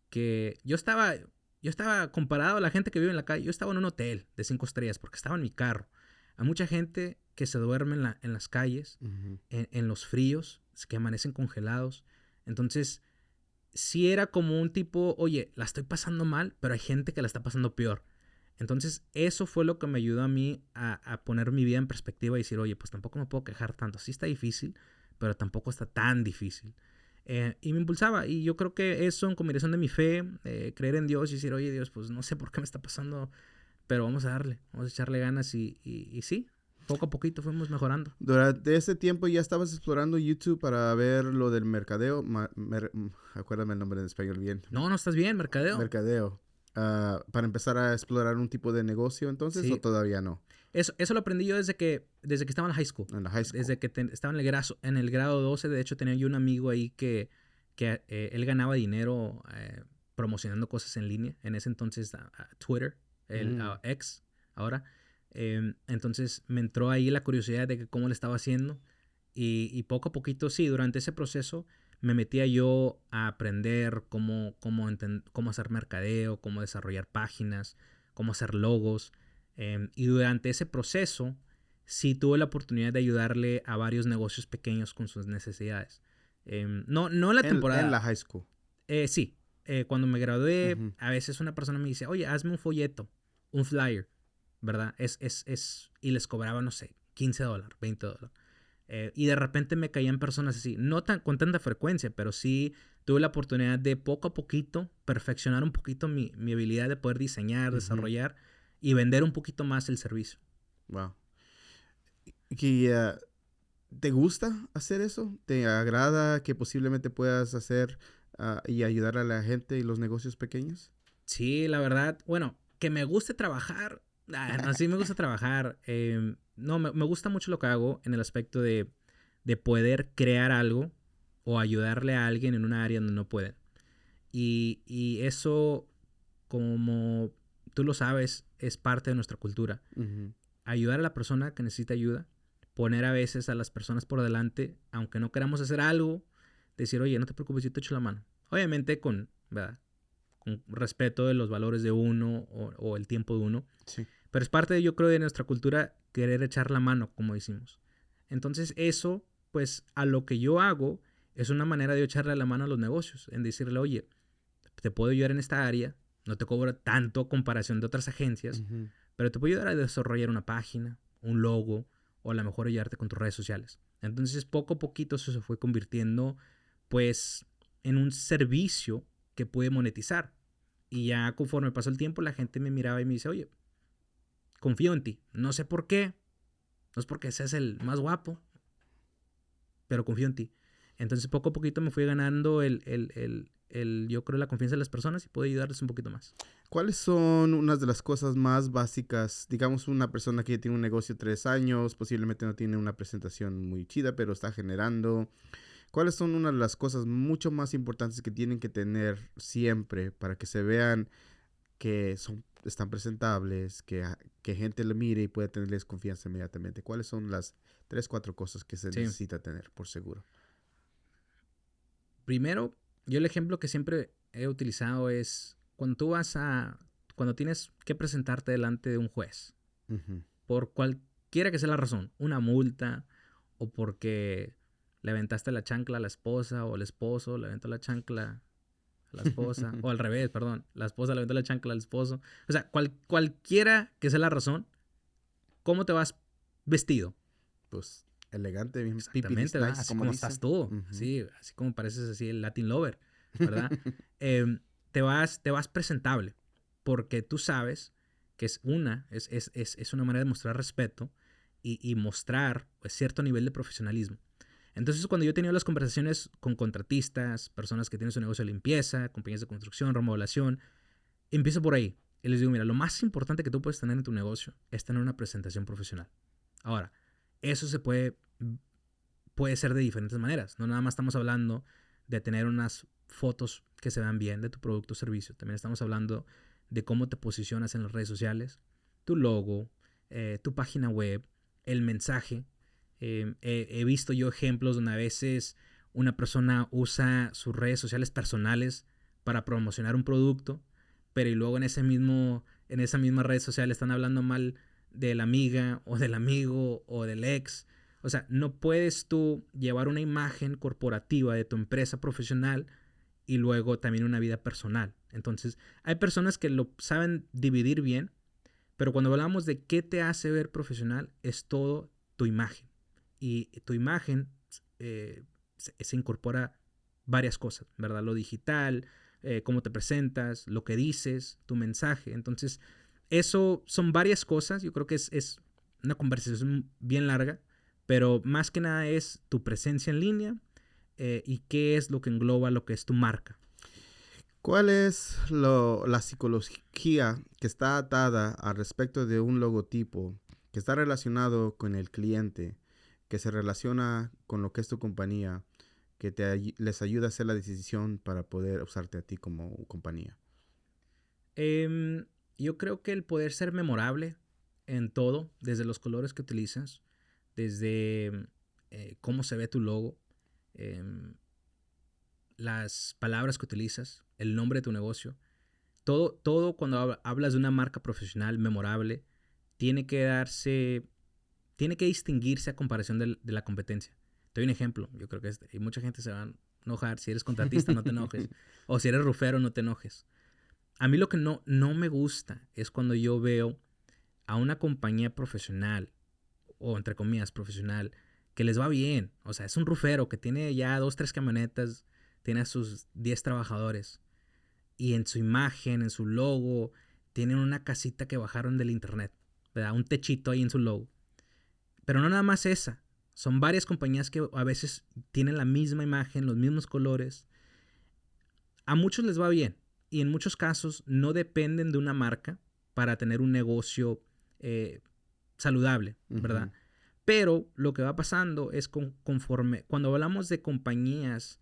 Que yo estaba comparado a la gente que vive en la calle. Yo estaba en un hotel de 5 estrellas porque estaba en mi carro. Hay mucha gente que se duerme en las calles, Ujú. en los fríos, que amanecen congelados. Entonces, sí era como un tipo, oye, la estoy pasando mal, pero hay gente que la está pasando peor. Entonces, eso fue lo que me ayudó a mí a poner mi vida en perspectiva y decir, oye, pues tampoco me puedo quejar tanto. Sí está difícil, pero tampoco está tan difícil. Y me impulsaba. Y yo creo que eso, en combinación de mi fe, creer en Dios y decir, oye, Dios, pues no sé por qué me está pasando, pero vamos a darle, vamos a echarle ganas. Y sí, poco a poquito fuimos mejorando. Durante ese tiempo ya estabas explorando YouTube para ver lo del mercadeo. Acuérdame el nombre en español bien. No, no estás bien, mercadeo. Mercadeo. Para empezar a explorar un tipo de negocio entonces, ¿o Sí, todavía no? eso lo aprendí yo desde que estaba en la high school. En la high school. Desde que estaba en el grado 12. De hecho, tenía yo un amigo ahí que él ganaba dinero promocionando cosas en línea. En ese entonces, Twitter, X, ahora. Entonces, me entró ahí la curiosidad de que cómo le estaba haciendo. Y poco a poquito, sí, durante ese proceso me metía yo a aprender cómo hacer mercadeo, cómo desarrollar páginas, cómo hacer logos. Y durante ese proceso, sí tuve la oportunidad de ayudarle a varios negocios pequeños con sus necesidades. No en la temporada. En la high school. Sí. Cuando me gradué, Ujú. a veces una persona me dice, oye, hazme un folleto, un flyer, ¿verdad? Y les cobraba, no sé, $15, $20. Y de repente me caían personas así, no con tanta frecuencia, pero sí tuve la oportunidad de poco a poquito perfeccionar un poquito mi habilidad de poder diseñar, desarrollar y vender un poquito más el servicio. Wow. ¿Y, te gusta hacer eso? ¿Te agrada que posiblemente puedas hacer y ayudar a la gente y los negocios pequeños? Sí, la verdad, bueno, que me guste trabajar, no, sí me gusta trabajar. No, me gusta mucho lo que hago en el aspecto de poder crear algo o ayudarle a alguien en una área donde no pueden. Y eso, como tú lo sabes, es parte de nuestra cultura. Ujú. Ayudar a la persona que necesita ayuda, poner a veces a las personas por delante, aunque no queramos hacer algo, decir, oye, no te preocupes, yo te echo la mano. Obviamente ¿verdad? Con respeto de los valores de uno o el tiempo de uno. Sí. Pero es parte, yo creo, de nuestra cultura querer echar la mano, como decimos. Entonces eso, pues a lo que yo hago, es una manera de echarle la mano a los negocios, en decirle, oye, te puedo ayudar en esta área, no te cobro tanto a comparación de otras agencias, Ujú. pero te puedo ayudar a desarrollar una página, un logo, o a lo mejor ayudarte con tus redes sociales. Entonces, poco a poquito eso se fue convirtiendo, pues, en un servicio que pude monetizar. Y ya conforme pasó el tiempo, la gente me miraba y me dice, oye, confío en ti. No sé por qué, no es porque seas el más guapo, pero confío en ti. Entonces, poco a poquito me fui ganando yo creo, la confianza de las personas y pude ayudarles un poquito más. ¿Cuáles son unas de las cosas más básicas? Digamos, una persona que tiene un negocio 3 años, posiblemente no tiene una presentación muy chida, pero está generando. ¿Cuáles son unas de las cosas mucho más importantes que tienen que tener siempre para que se vean que están presentables, que gente le mire y puede tenerles confianza inmediatamente? ¿Cuáles son las 3, 4 cosas que se Sí. necesita tener, por seguro? Primero, yo el ejemplo que siempre he utilizado es cuando tú vas cuando tienes que presentarte delante de un juez, Ujú. por cualquiera que sea la razón, una multa o porque le aventaste la chancla a la esposa o el esposo le aventó la chancla a la esposa, o al revés, perdón, la esposa le aventó la chancla al esposo. O sea, cualquiera que sea la razón, ¿cómo te vas vestido? Pues elegante, bien pipiris Exactamente, ¿verdad? nice, Así como como dicen. estás tú, Ujú. así como pareces así el Latin Lover, ¿verdad? Te vas presentable, porque tú sabes que es una manera de mostrar respeto y mostrar pues, cierto nivel de profesionalismo. Entonces, cuando yo he tenido las conversaciones con contratistas, personas que tienen su negocio de limpieza, compañías de construcción, remodelación, empiezo por ahí. Y les digo, mira, lo más importante que tú puedes tener en tu negocio es tener una presentación profesional. Ahora, eso puede ser de diferentes maneras. No nada más estamos hablando de tener unas fotos que se vean bien de tu producto o servicio. También estamos hablando de cómo te posicionas en las redes sociales, tu logo, tu página web, el mensaje. He visto yo ejemplos donde a veces una persona usa sus redes sociales personales para promocionar un producto, pero y luego en esa misma red social están hablando mal de la amiga o del amigo o del ex. O sea, no puedes tú llevar una imagen corporativa de tu empresa profesional y luego también una vida personal. Entonces, hay personas que lo saben dividir bien, pero cuando hablamos de qué te hace ver profesional, es todo tu imagen. Y tu imagen se incorpora varias cosas, ¿verdad? Lo digital, cómo te presentas, lo que dices, tu mensaje. Entonces, eso son varias cosas. Yo creo que es una conversación bien larga, pero más que nada es tu presencia en línea y qué es lo que engloba lo que es tu marca. ¿Cuál es la psicología que está atada al respecto de un logotipo que está relacionado con el cliente, que se relaciona con lo que es tu compañía, que les ayuda a hacer la decisión para poder usarte a ti como compañía? Yo creo que el poder ser memorable en todo, desde los colores que utilizas, desde cómo se ve tu logo, em, las palabras que utilizas, el nombre de tu negocio, todo cuando hablas de una marca profesional memorable, tiene que tiene que distinguirse a comparación de la competencia. Te doy un ejemplo, yo creo que y mucha gente se va a enojar, si eres contratista no te enojes, o si eres rufero no te enojes. A mí lo que no me gusta es cuando yo veo a una compañía profesional, o entre comillas profesional, que les va bien. O sea, es un rufero que tiene ya 2, 3 camionetas, tiene a sus 10 trabajadores. Y en su imagen, en su logo, tienen una casita que bajaron del internet, ¿verdad? Un techito ahí en su logo. Pero no nada más esa. Son varias compañías que a veces tienen la misma imagen, los mismos colores. A muchos les va bien. Y en muchos casos no dependen de una marca para tener un negocio saludable, ¿verdad? Ujú. Pero lo que va pasando es conforme, cuando hablamos de compañías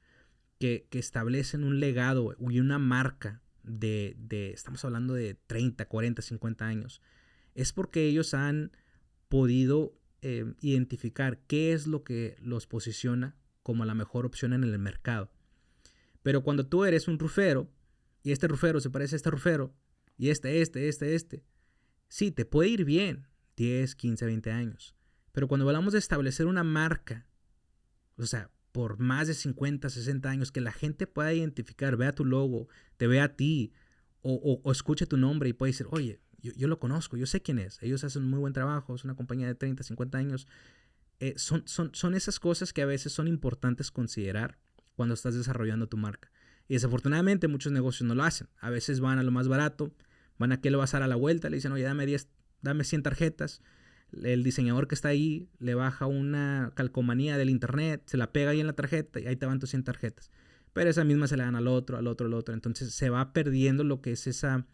que establecen un legado y una marca estamos hablando de 30, 40, 50 años, es porque ellos han podido identificar qué es lo que los posiciona como la mejor opción en el mercado. Pero cuando tú eres un rufero y este rufero se parece a este rufero y este, sí, te puede ir bien 10, 15, 20 años. Pero cuando hablamos de establecer una marca, o sea, por más de 50, 60 años, que la gente pueda identificar, vea tu logo, te vea a ti, o escuche tu nombre y puede decir, oye, yo lo conozco, yo sé quién es, ellos hacen un muy buen trabajo, es una compañía de 30, 50 años. Son esas cosas que a veces son importantes considerar cuando estás desarrollando tu marca. Y desafortunadamente muchos negocios no lo hacen. A veces van a lo más barato, van a aquel bazar a la vuelta, le dicen, oye, dame 100 tarjetas. El diseñador que está ahí le baja una calcomanía del internet, se la pega ahí en la tarjeta y ahí te van tus 100 tarjetas. Pero esa misma se la dan al otro, al otro, al otro. Entonces se va perdiendo lo que es esa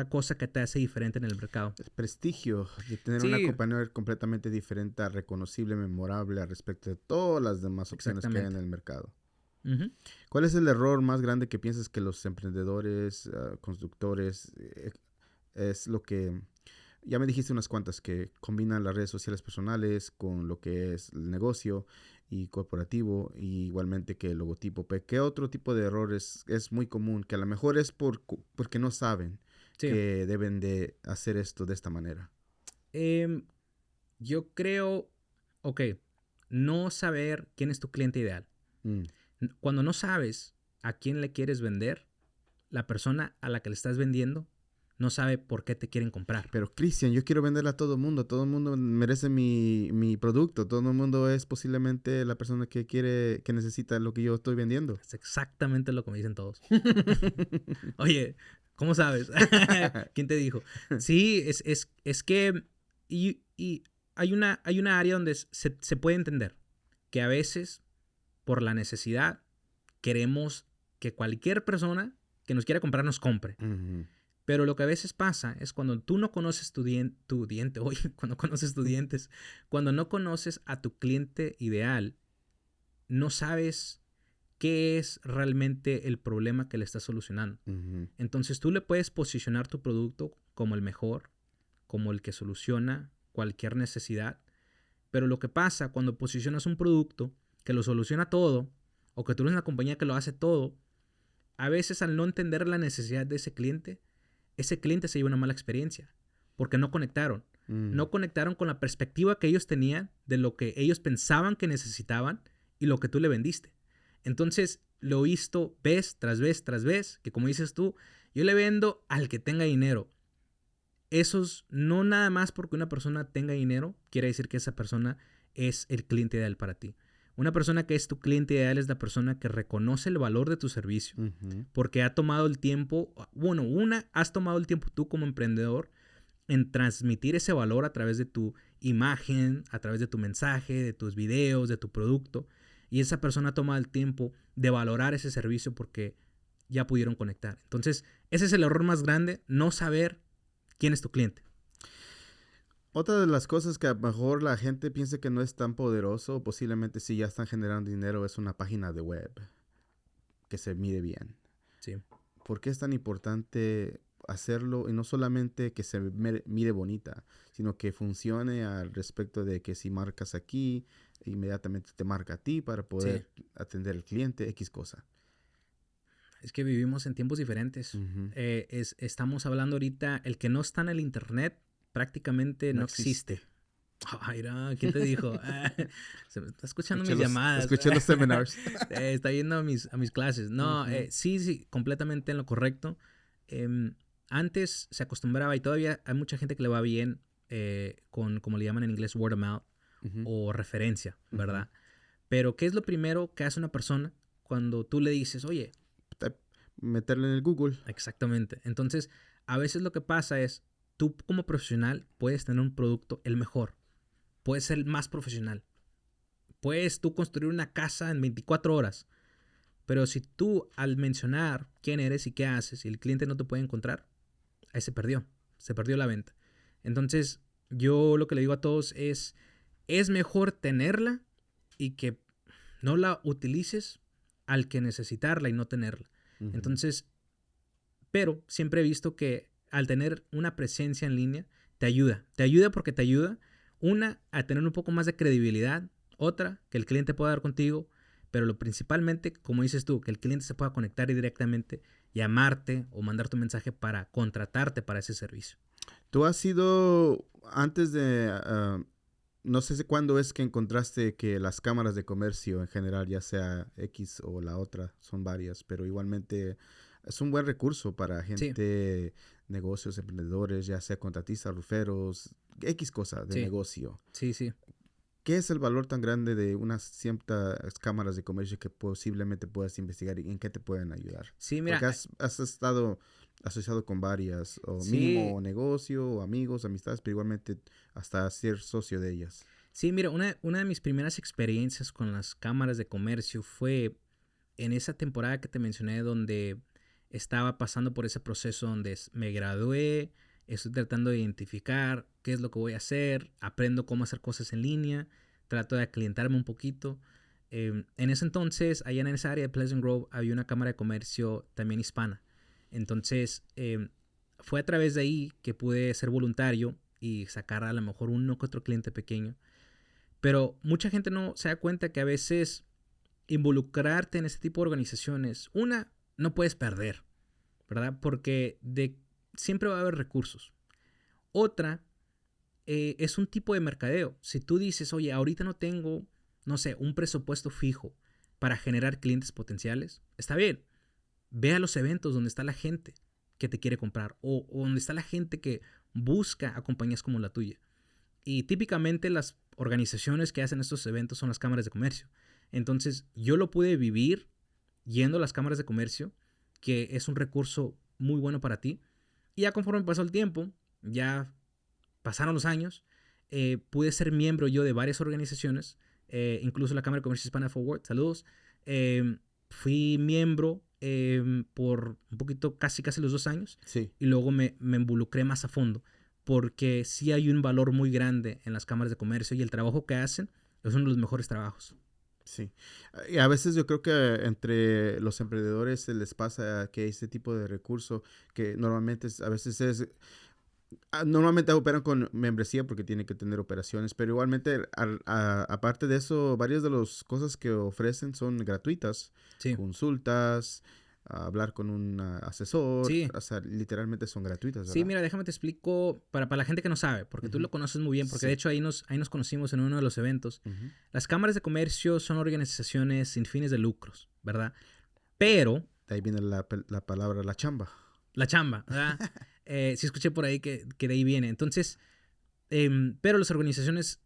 cosa que te hace diferente en el mercado. El prestigio de tener una Sí, compañía completamente diferente, reconocible, memorable al respecto de todas las demás opciones que hay en exactamente. el mercado. Uh-huh. ¿Cuál es el error más grande que piensas que los emprendedores, constructores, es lo que... Ya me dijiste unas cuantas que combinan las redes sociales personales con lo que es el negocio y corporativo, y igualmente que el logotipo. ¿Qué otro tipo de errores es muy común? Que a lo mejor es porque no saben, Sí. que deben de hacer esto de esta manera? Yo creo, ok, no saber quién es tu cliente ideal. Mm. Cuando no sabes a quién le quieres vender, la persona a la que le estás vendiendo no sabe por qué te quieren comprar. Pero Cristian, yo quiero venderle a todo el mundo merece mi producto, todo el mundo es posiblemente la persona que quiere, que necesita lo que yo estoy vendiendo. Es exactamente lo que me dicen todos. Oye, ¿cómo sabes? ¿Quién te dijo? Sí, es que y hay una área donde se puede entender que a veces, por la necesidad, queremos que cualquier persona que nos quiera comprar nos compre. Ujú. Pero lo que a veces pasa es cuando tú no conoces tu diente, oye, cuando conoces tus dientes, cuando no conoces a tu cliente ideal, no sabes qué es realmente el problema que le estás solucionando. Ujú. Entonces tú le puedes posicionar tu producto como el mejor, como el que soluciona cualquier necesidad. Pero lo que pasa cuando posicionas un producto que lo soluciona todo, o que tú eres una compañía que lo hace todo, a veces al no entender la necesidad de ese cliente se lleva una mala experiencia, porque no conectaron. Mm. No conectaron con la perspectiva que ellos tenían de lo que ellos pensaban que necesitaban y lo que tú le vendiste. Entonces, lo he visto vez tras vez tras vez, que como dices tú, yo le vendo al que tenga dinero. Esos, no nada más porque una persona tenga dinero, quiere decir que esa persona es el cliente ideal para ti. Una persona que es tu cliente ideal es la persona que reconoce el valor de tu servicio, Ujú. porque ha tomado el tiempo, bueno, has tomado el tiempo tú como emprendedor en transmitir ese valor a través de tu imagen, a través de tu mensaje, de tus videos, de tu producto, y esa persona toma el tiempo de valorar ese servicio porque ya pudieron conectar. Entonces, ese es el error más grande, no saber quién es tu cliente. Otra de las cosas que a lo mejor la gente piensa que no es tan poderoso, posiblemente si ya están generando dinero, es una página de web que se mire bien. Sí. ¿Por qué es tan importante hacerlo? Y no solamente que se mire bonita, sino que funcione al respecto de que si marcas aquí, inmediatamente te marca a ti para poder atender al cliente, X cosa. Es que vivimos en tiempos diferentes. Ujú. Estamos hablando ahorita, el que no está en el internet prácticamente no existe. Ay, no, ¿quién te dijo? Se me está escuchando mis llamadas. Escuché los seminars. Está yendo a mis clases. No, Ujú. sí, completamente en lo correcto. Antes se acostumbraba y todavía hay mucha gente que le va bien con, como le llaman en inglés, word of mouth Ujú. o referencia, ¿verdad? Pero, ¿qué es lo primero que hace una persona cuando tú le dices, oye, Meterle en el Google. exactamente? Entonces, a veces lo que pasa es, tú como profesional puedes tener un producto el mejor, puedes ser el más profesional, puedes tú construir una casa en 24 horas, pero si tú al mencionar quién eres y qué haces y el cliente no te puede encontrar, ahí se perdió la venta. Entonces, yo lo que le digo a todos es mejor tenerla y que no la utilices al que necesitarla y no tenerla. Ujú. Entonces, pero siempre he visto que al tener una presencia en línea, te ayuda porque te ayuda, una, a tener un poco más de credibilidad, otra, que el cliente pueda dar contigo, pero lo principalmente, como dices tú, que el cliente se pueda conectar directamente, llamarte o mandar tu mensaje para contratarte para ese servicio. Tú has sido, antes de, no sé si cuándo es que encontraste que las cámaras de comercio en general, ya sea X o la otra, son varias, pero igualmente es un buen recurso para gente, negocios, emprendedores, ya sea contratistas, ruferos, X cosa de Sí. negocio. Sí. ¿Qué es el valor tan grande de unas ciertas cámaras de comercio que posiblemente puedas investigar y en qué te pueden ayudar? Sí, mira. Porque has estado asociado con varias, o Sí. mínimo negocio, o amigos, amistades, pero igualmente hasta ser socio de ellas. Sí, mira, una de mis primeras experiencias con las cámaras de comercio fue en esa temporada que te mencioné donde estaba pasando por ese proceso donde me gradué, estoy tratando de identificar qué es lo que voy a hacer, aprendo cómo hacer cosas en línea, trato de aclientarme un poquito. En ese entonces, allá en esa área de Pleasant Grove, había una cámara de comercio también hispana. Entonces, fue a través de ahí que pude ser voluntario y sacar a lo mejor uno que otro cliente pequeño. Pero mucha gente no se da cuenta que a veces involucrarte en este tipo de organizaciones, una, no puedes perder, ¿verdad? Porque siempre va a haber recursos. Otra es un tipo de mercadeo. Si tú dices, oye, ahorita no tengo, no sé, un presupuesto fijo para generar clientes potenciales, está bien. Ve a los eventos donde está la gente que te quiere comprar o donde está la gente que busca a compañías como la tuya. Y típicamente las organizaciones que hacen estos eventos son las cámaras de comercio. Entonces, yo lo pude vivir yendo a las cámaras de comercio, que es un recurso muy bueno para ti. Y ya conforme pasó el tiempo, ya pasaron los años, pude ser miembro yo de varias organizaciones, incluso la Cámara de Comercio Hispana Forward, saludos. Fui miembro por un poquito, casi los 2 años. Sí. Y luego me involucré más a fondo, porque sí hay un valor muy grande en las cámaras de comercio y el trabajo que hacen es uno de los mejores trabajos. Sí. Y a veces yo creo que entre los emprendedores se les pasa que este tipo de recurso que normalmente a veces es... Normalmente operan con membresía porque tienen que tener operaciones, pero igualmente, aparte de eso, varias de las cosas que ofrecen son gratuitas. Sí. Consultas, hablar con un asesor, Sí. o sea, literalmente son gratuitas, ¿verdad? Sí, mira, déjame te explico para la gente que no sabe, porque tú lo conoces muy bien, porque de hecho ahí nos conocimos en uno de los eventos. Las cámaras de comercio son organizaciones sin fines de lucros, ¿verdad? Pero... De ahí viene la palabra la chamba. La chamba, ¿verdad? Sí escuché por ahí que de ahí viene. Entonces, pero las organizaciones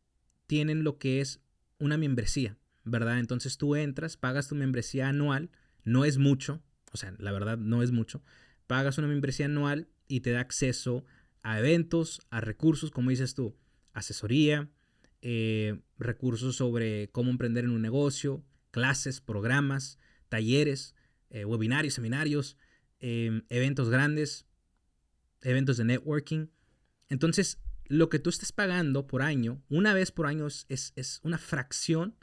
tienen lo que es una membresía, ¿verdad? Entonces tú entras, pagas tu membresía anual, no es mucho, o sea, la verdad no es mucho, pagas una membresía anual y te da acceso a eventos, a recursos, como dices tú, asesoría, recursos sobre cómo emprender en un negocio, clases, programas, talleres, webinarios, seminarios, eventos grandes, eventos de networking. Entonces, lo que tú estés pagando por año, una vez por año, es una fracción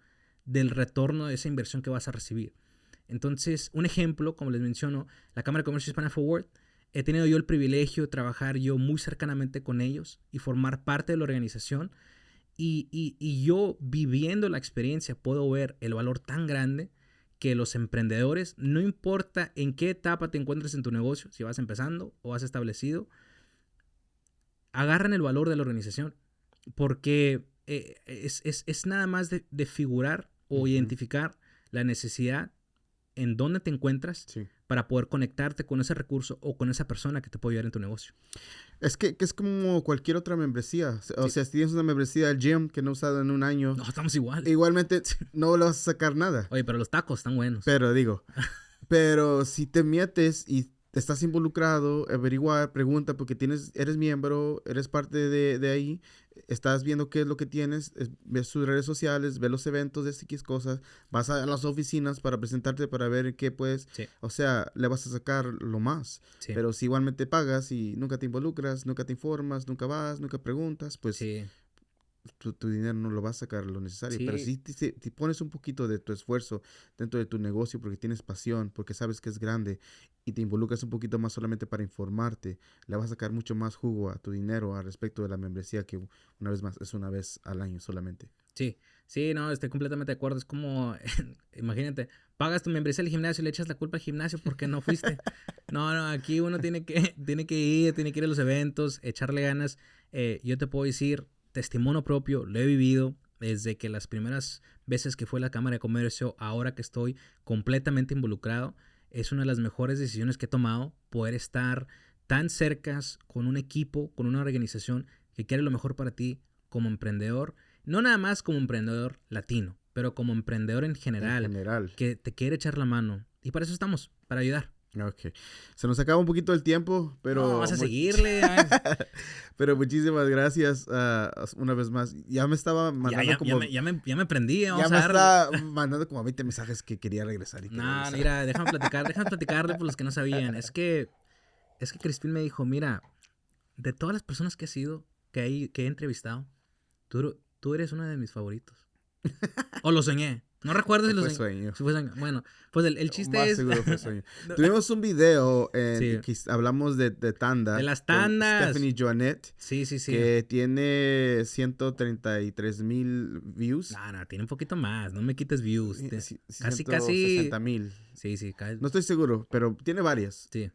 del retorno de esa inversión que vas a recibir. Entonces, un ejemplo, como les menciono, la Cámara de Comercio Hispana Forward, he tenido yo el privilegio de trabajar yo muy cercanamente con ellos y formar parte de la organización. Y yo, viviendo la experiencia, puedo ver el valor tan grande que los emprendedores, no importa en qué etapa te encuentres en tu negocio, si vas empezando o has establecido, agarran el valor de la organización, porque es nada más de figurar o identificar la necesidad en dónde te encuentras para poder conectarte con ese recurso o con esa persona que te puede ayudar en tu negocio. Es que es como cualquier otra membresía. O sea, si tienes una membresía del gym que no has usado en un año... No, estamos igual. Igualmente no le vas a sacar nada. Oye, pero los tacos están buenos. Pero si te metes y estás involucrado, averiguar, pregunta, porque eres miembro, eres parte de ahí, estás viendo qué es lo que tienes, ves sus redes sociales, ves los eventos de X cosas, vas a las oficinas para presentarte, para ver qué puedes, o sea, le vas a sacar lo más. Pero si igualmente pagas y nunca te involucras, nunca te informas, nunca vas, nunca preguntas, pues... Tu dinero no lo vas a sacar lo necesario. Pero si te pones un poquito de tu esfuerzo dentro de tu negocio porque tienes pasión, porque sabes que es grande y te involucras un poquito más solamente para informarte, le vas a sacar mucho más jugo a tu dinero al respecto de la membresía, que una vez más es una vez al año solamente. Sí, no, estoy completamente de acuerdo. Es como, imagínate, pagas tu membresía al gimnasio y le echas la culpa al gimnasio porque no fuiste. No, aquí uno tiene que ir a los eventos, echarle ganas. Yo te puedo decir, testimonio propio, lo he vivido desde que las primeras veces que fue a la Cámara de Comercio, ahora que estoy completamente involucrado, es una de las mejores decisiones que he tomado, poder estar tan cerca con un equipo, con una organización que quiere lo mejor para ti como emprendedor, no nada más como emprendedor latino, pero como emprendedor en general, que te quiere echar la mano. Y para eso estamos, para ayudar. Ok. Se nos acaba un poquito el tiempo, pero... No, vas a seguirle. Pero muchísimas gracias una vez más. Ya me estaba mandando Ya me prendí. Ya me estaba mandando como 20 mensajes que quería regresar. No, mira, déjame platicarle por los que no sabían. Es que Crispín me dijo, mira, de todas las personas que he entrevistado, tú eres uno de mis favoritos. O lo soñé. No recuerdo si lo soñé. Si fue sueño. Bueno, pues el chiste más es... seguro fue sueño. Tuvimos un video que hablamos de tanda. De las tandas. Stephanie Joannette. Sí. Que tiene 133,000 views. No, tiene un poquito más. No me quites views. Casi. 160,000. Sí. No estoy seguro, pero tiene varias. Sí.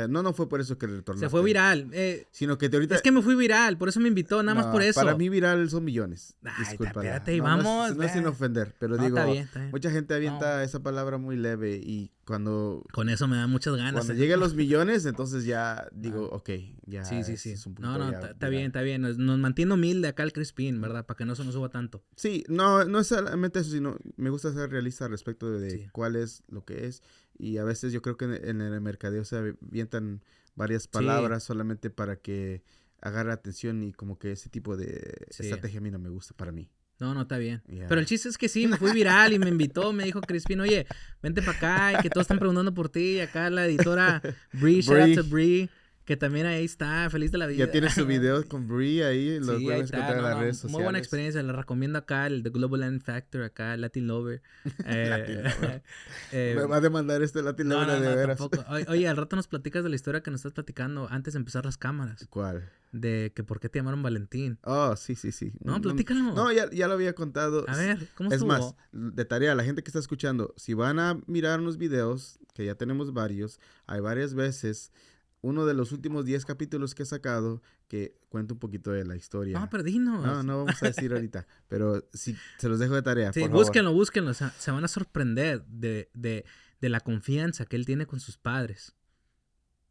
No fue por eso que retornaste. Se fue viral. Sino que ahorita... Es que me fui viral, por eso me invitó, nada más por eso. Para mí viral son millones. Ay, Disculpa. espérate, vamos. No es sin ofender, pero digo, está bien. mucha gente avienta esa palabra muy leve y cuando... Con eso me dan muchas ganas. Cuando lleguen los millones, entonces ya digo, ok, ya. Sí. Es un poquito No, ya está viral. bien. Nos mantiene humilde acá el Crispín, ¿verdad? Para que no se nos suba tanto. Sí, no es solamente eso, sino me gusta ser realista al respecto de Sí. cuál es lo que es. Y a veces yo creo que en el mercadeo se avientan varias palabras solamente para que agarre atención y como que ese tipo de estrategia a mí no me gusta para mí. No, está bien. Yeah. Pero el chiste es que sí, me fui viral y me invitó, me dijo Crispín, oye, vente para acá y que todos están preguntando por ti. Y acá la editora Bree, shout out to Bree, que también ahí está, feliz de la vida. Ya tiene su video con Bree ahí, lo Sí, ahí pueden está. encontrar en las redes sociales. Muy buena experiencia, le recomiendo acá el The Global Land Factor, acá Latin Lover. Me va a demandar Latin Lover de veras. Tampoco. Oye, al rato nos platicas de la historia que nos estás platicando antes de empezar las cámaras. ¿Cuál? De que por qué te llamaron Valentín. Oh, sí. No, platícalo. No, ya lo había contado. A ver, ¿cómo Es estuvo? más, de tarea, la gente que está escuchando, si van a mirar unos videos, que ya tenemos varios, hay varias veces, uno de los últimos 10 capítulos que he sacado, que cuenta un poquito de la historia. No, pero dinos. No vamos a decir ahorita, pero sí, se los dejo de tarea, Sí, por favor. búsquenlo. O sea, se van a sorprender de la confianza que él tiene con sus padres.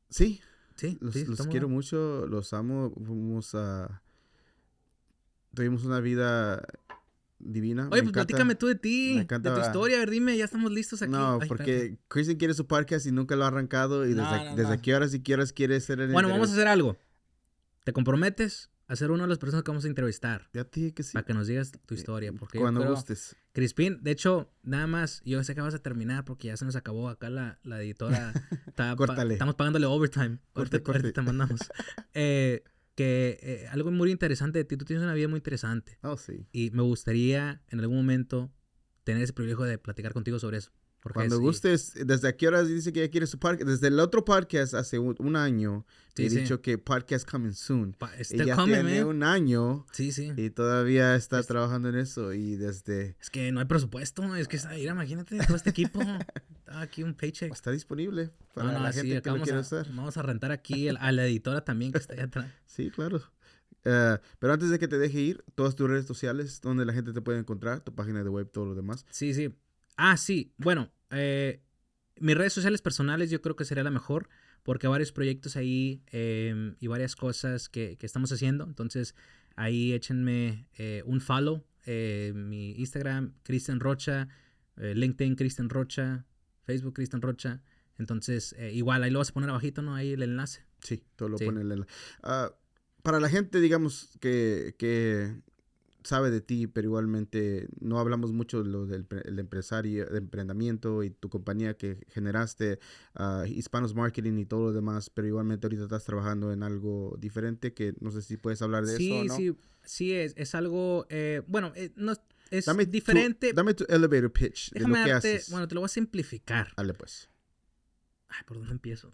Sí, Sí, los está muy quiero bueno. mucho, los amo, tuvimos una vida divina. Oye, me pues encanta. platícame tú de ti, me encanta- de tu historia. A ver, dime, ya estamos listos aquí. No, Ay, porque espérate. Kristen quiere su podcast y nunca lo ha arrancado. Y No. desde qué horas y qué horas quiere ser el Bueno, vamos a hacer algo. ¿Te comprometes a ser una de las personas que vamos a entrevistar? Ya te dije que sí. Para que nos digas tu historia. Porque Cuando yo creo, gustes. Crispín, de hecho, nada más, yo sé que vas a terminar porque ya se nos acabó acá la editora. Córtale. Estamos pagándole overtime. Corte. Ahorita te mandamos. Algo muy interesante de ti, tú tienes una vida muy interesante. Oh, sí. Y me gustaría en algún momento tener ese privilegio de platicar contigo sobre eso. Porque Cuando sí, gustes, ¿desde qué horas dice que ya quiere su podcast? Desde el otro podcast hace un año Sí, he sí. dicho que podcast coming soon. Y Está ya coming, tiene man. un año Sí. y todavía está trabajando en eso. Y desde... Es que no hay presupuesto. Es que mira, imagínate todo este equipo. Está aquí un paycheck. Está disponible para No, la sí, gente acá que lo vamos quiere a, usar. vamos a rentar aquí a la editora también que está allá atrás. Sí, claro. Pero antes de que te deje ir, todas tus redes sociales, donde la gente te puede encontrar, tu página de web, todo lo demás. Sí. Ah, sí. Bueno, mis redes sociales personales yo creo que sería la mejor porque hay varios proyectos ahí y varias cosas que estamos haciendo. Entonces, ahí échenme un follow. Mi Instagram, Cristian Rocha. LinkedIn, Cristian Rocha. Facebook, Cristian Rocha. Entonces, igual, ahí lo vas a poner abajito, ¿no? Ahí el enlace. Sí, todo lo Sí. pone en para la gente, digamos, que sabe de ti, pero igualmente no hablamos mucho de lo del el empresario, de emprendimiento y tu compañía que generaste, Hispanos Marketing y todo lo demás, pero igualmente ahorita estás trabajando en algo diferente que no sé si puedes hablar de eso o no. Sí, es algo, bueno, no, es Dame diferente. Dame tu elevator pitch de Déjame lo que darte, haces. bueno, te lo voy a simplificar. Dale pues. Ay, ¿por dónde empiezo?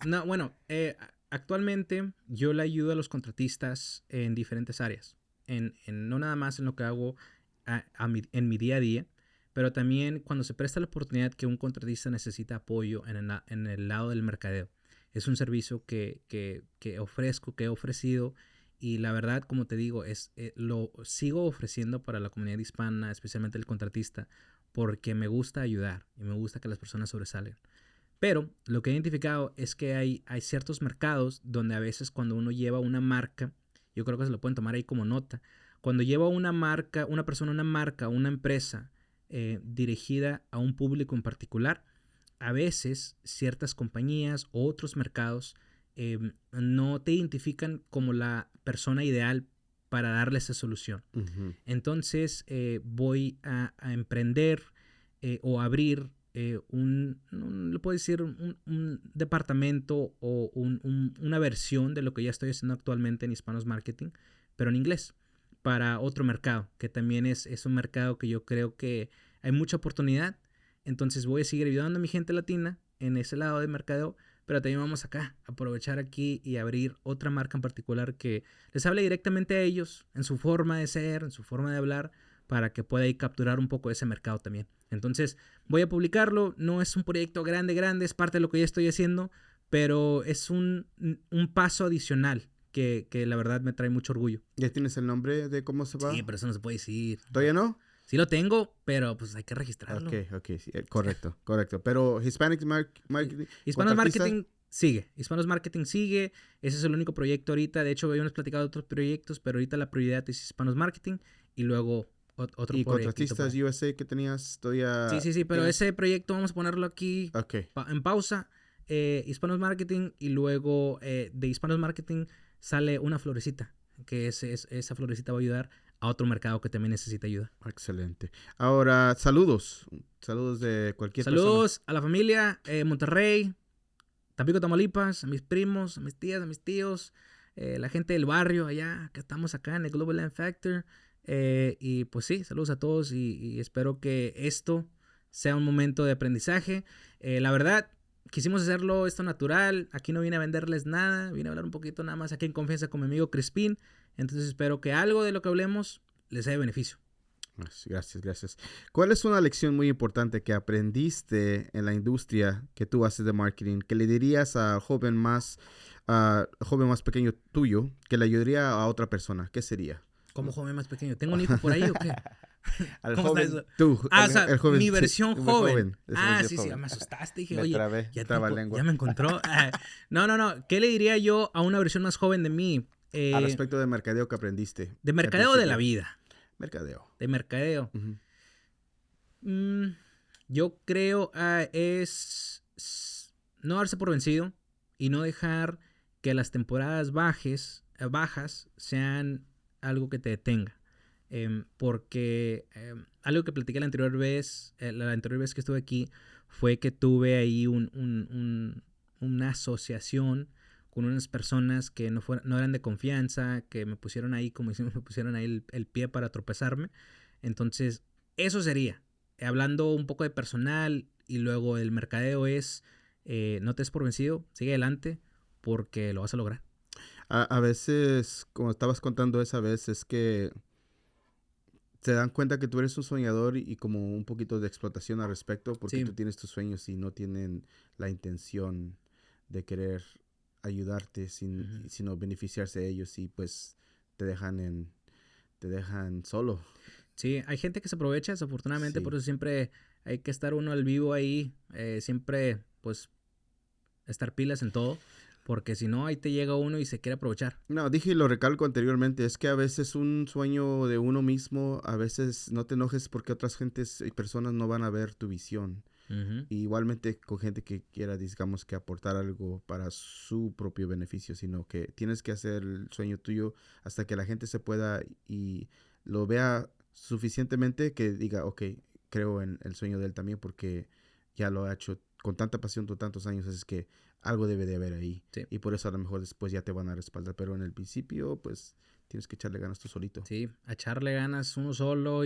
No, bueno, actualmente yo le ayudo a los contratistas en diferentes áreas. No nada más en lo que hago en mi día a día, pero también cuando se presta la oportunidad que un contratista necesita apoyo en el lado del mercadeo. Es un servicio que ofrezco, que he ofrecido y la verdad, como te digo, lo sigo ofreciendo para la comunidad hispana, especialmente el contratista, porque me gusta ayudar y me gusta que las personas sobresalen. Pero lo que he identificado es que hay ciertos mercados donde a veces cuando uno lleva una marca, yo creo que se lo pueden tomar ahí como nota, cuando lleva una marca, una persona, una marca, una empresa dirigida a un público en particular, a veces ciertas compañías o otros mercados no te identifican como la persona ideal para darle esa solución. Ujú. Entonces voy a emprender o abrir no le puedo decir un departamento o una versión de lo que ya estoy haciendo actualmente en Hispanos Marketing, pero en inglés, para otro mercado, que también es un mercado que yo creo que hay mucha oportunidad. Entonces voy a seguir ayudando a mi gente latina en ese lado de mercadeo, pero también vamos acá a aprovechar aquí y abrir otra marca en particular que les hable directamente a ellos en su forma de ser, en su forma de hablar, para que pueda ir capturar un poco ese mercado también. Entonces voy a publicarlo, no es un proyecto grande, es parte de lo que ya estoy haciendo, pero es un paso adicional que la verdad me trae mucho orgullo. ¿Ya tienes el nombre de cómo se va? Sí, pero eso no se puede decir. ¿Todavía no? Sí lo tengo, pero pues hay que registrarlo. Ok, sí, correcto. Pero Hispanic Marketing... Hispanos ¿cuánto artista? Marketing sigue. Hispanos Marketing sigue. Ese es el único proyecto ahorita. De hecho, habíamos platicado de otros proyectos, pero ahorita la prioridad es Hispanos Marketing y luego otro ¿Y proyectito contratistas por ahí. USA que tenías todavía? Sí, pero tienes? ese proyecto vamos a ponerlo aquí Ok, en pausa. Hispanos Marketing y luego de Hispanos Marketing sale una florecita, que esa florecita va a ayudar a otro mercado que también necesita ayuda. excelente. Ahora, saludos. Saludos de cualquier Saludos a la familia Monterrey, Tampico, Tamaulipas, a mis primos, a mis tías, a mis tíos, la gente del barrio allá, que estamos acá en el Global Land Factor. Y pues sí, saludos a todos y espero que esto sea un momento de aprendizaje. La verdad, quisimos hacerlo esto natural. Aquí no vine a venderles nada, vine a hablar un poquito nada más aquí en confianza con mi amigo Crispín. Entonces espero que algo de lo que hablemos les sea de beneficio. Gracias. ¿Cuál es una lección muy importante que aprendiste en la industria que tú haces de marketing que le dirías al joven más pequeño tuyo que le ayudaría a otra persona? ¿Qué sería? Como joven más pequeño. ¿Tengo un hijo por ahí o qué? Al ¿Cómo joven, está eso? tú, O sea, el joven, mi sí, versión muy joven. es Ah, versión sí, joven. me asustaste. Dije, Me oye, trabé, traba lengua. ya me encontró. No. ¿Qué le diría yo a una versión más joven de mí? Al respecto de mercadeo que aprendiste. De al mercadeo de principio. la vida. Mercadeo. De mercadeo. Ujú. Yo creo no darse por vencido y no dejar que las temporadas bajas sean algo que te detenga. Porque algo que platiqué la anterior vez que estuve aquí fue que tuve ahí una asociación con unas personas que no eran de confianza, que me pusieron ahí, como decimos, me pusieron ahí el pie para tropezarme. Entonces, eso sería. Hablando un poco de personal y luego el mercadeo es, no te des por vencido, sigue adelante porque lo vas a lograr. A veces, como estabas contando esa vez, es que se dan cuenta que tú eres un soñador y como un poquito de explotación al respecto porque Sí. tú tienes tus sueños y no tienen la intención de querer ayudarte sino beneficiarse de ellos y pues te dejan solo. Sí, hay gente que se aprovecha, desafortunadamente, Sí. por eso siempre hay que estar uno al vivo ahí, siempre pues estar pilas en todo, porque si no, ahí te llega uno y se quiere aprovechar. No, dije y lo recalco anteriormente, es que a veces un sueño de uno mismo, a veces no te enojes porque otras gentes y personas no van a ver tu visión. Uh-huh. Y igualmente con gente que quiera, digamos, que aportar algo para su propio beneficio, sino que tienes que hacer el sueño tuyo hasta que la gente se pueda y lo vea suficientemente que diga, ok, creo en el sueño de él también porque ya lo ha hecho con tanta pasión por tantos años, es que algo debe de haber ahí. Sí. Y por eso a lo mejor después ya te van a respaldar, pero en el principio pues tienes que echarle ganas tú solito. Sí, a echarle ganas uno solo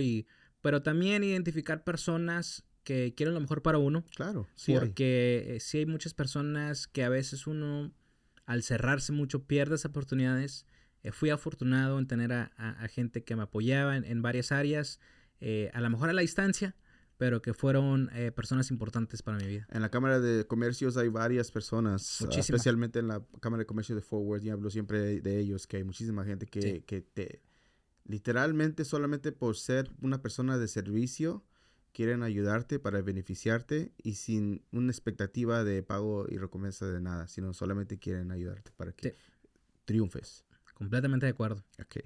pero también identificar personas que quieren lo mejor para uno. Claro, sí hay. Porque sí hay muchas personas que a veces uno, al cerrarse mucho, pierde esas oportunidades. Fui afortunado en tener a gente que me apoyaba en varias áreas, a lo mejor a la distancia, pero que fueron personas importantes para mi vida. En la Cámara de Comercios hay varias personas, Muchísimas. especialmente en la Cámara de Comercio de Fort Worth, y hablo siempre de ellos, que hay muchísima gente Sí. que te, literalmente solamente por ser una persona de servicio, quieren ayudarte para beneficiarte y sin una expectativa de pago y recompensa de nada, sino solamente quieren ayudarte para que Sí. triunfes. Completamente de acuerdo. Okay.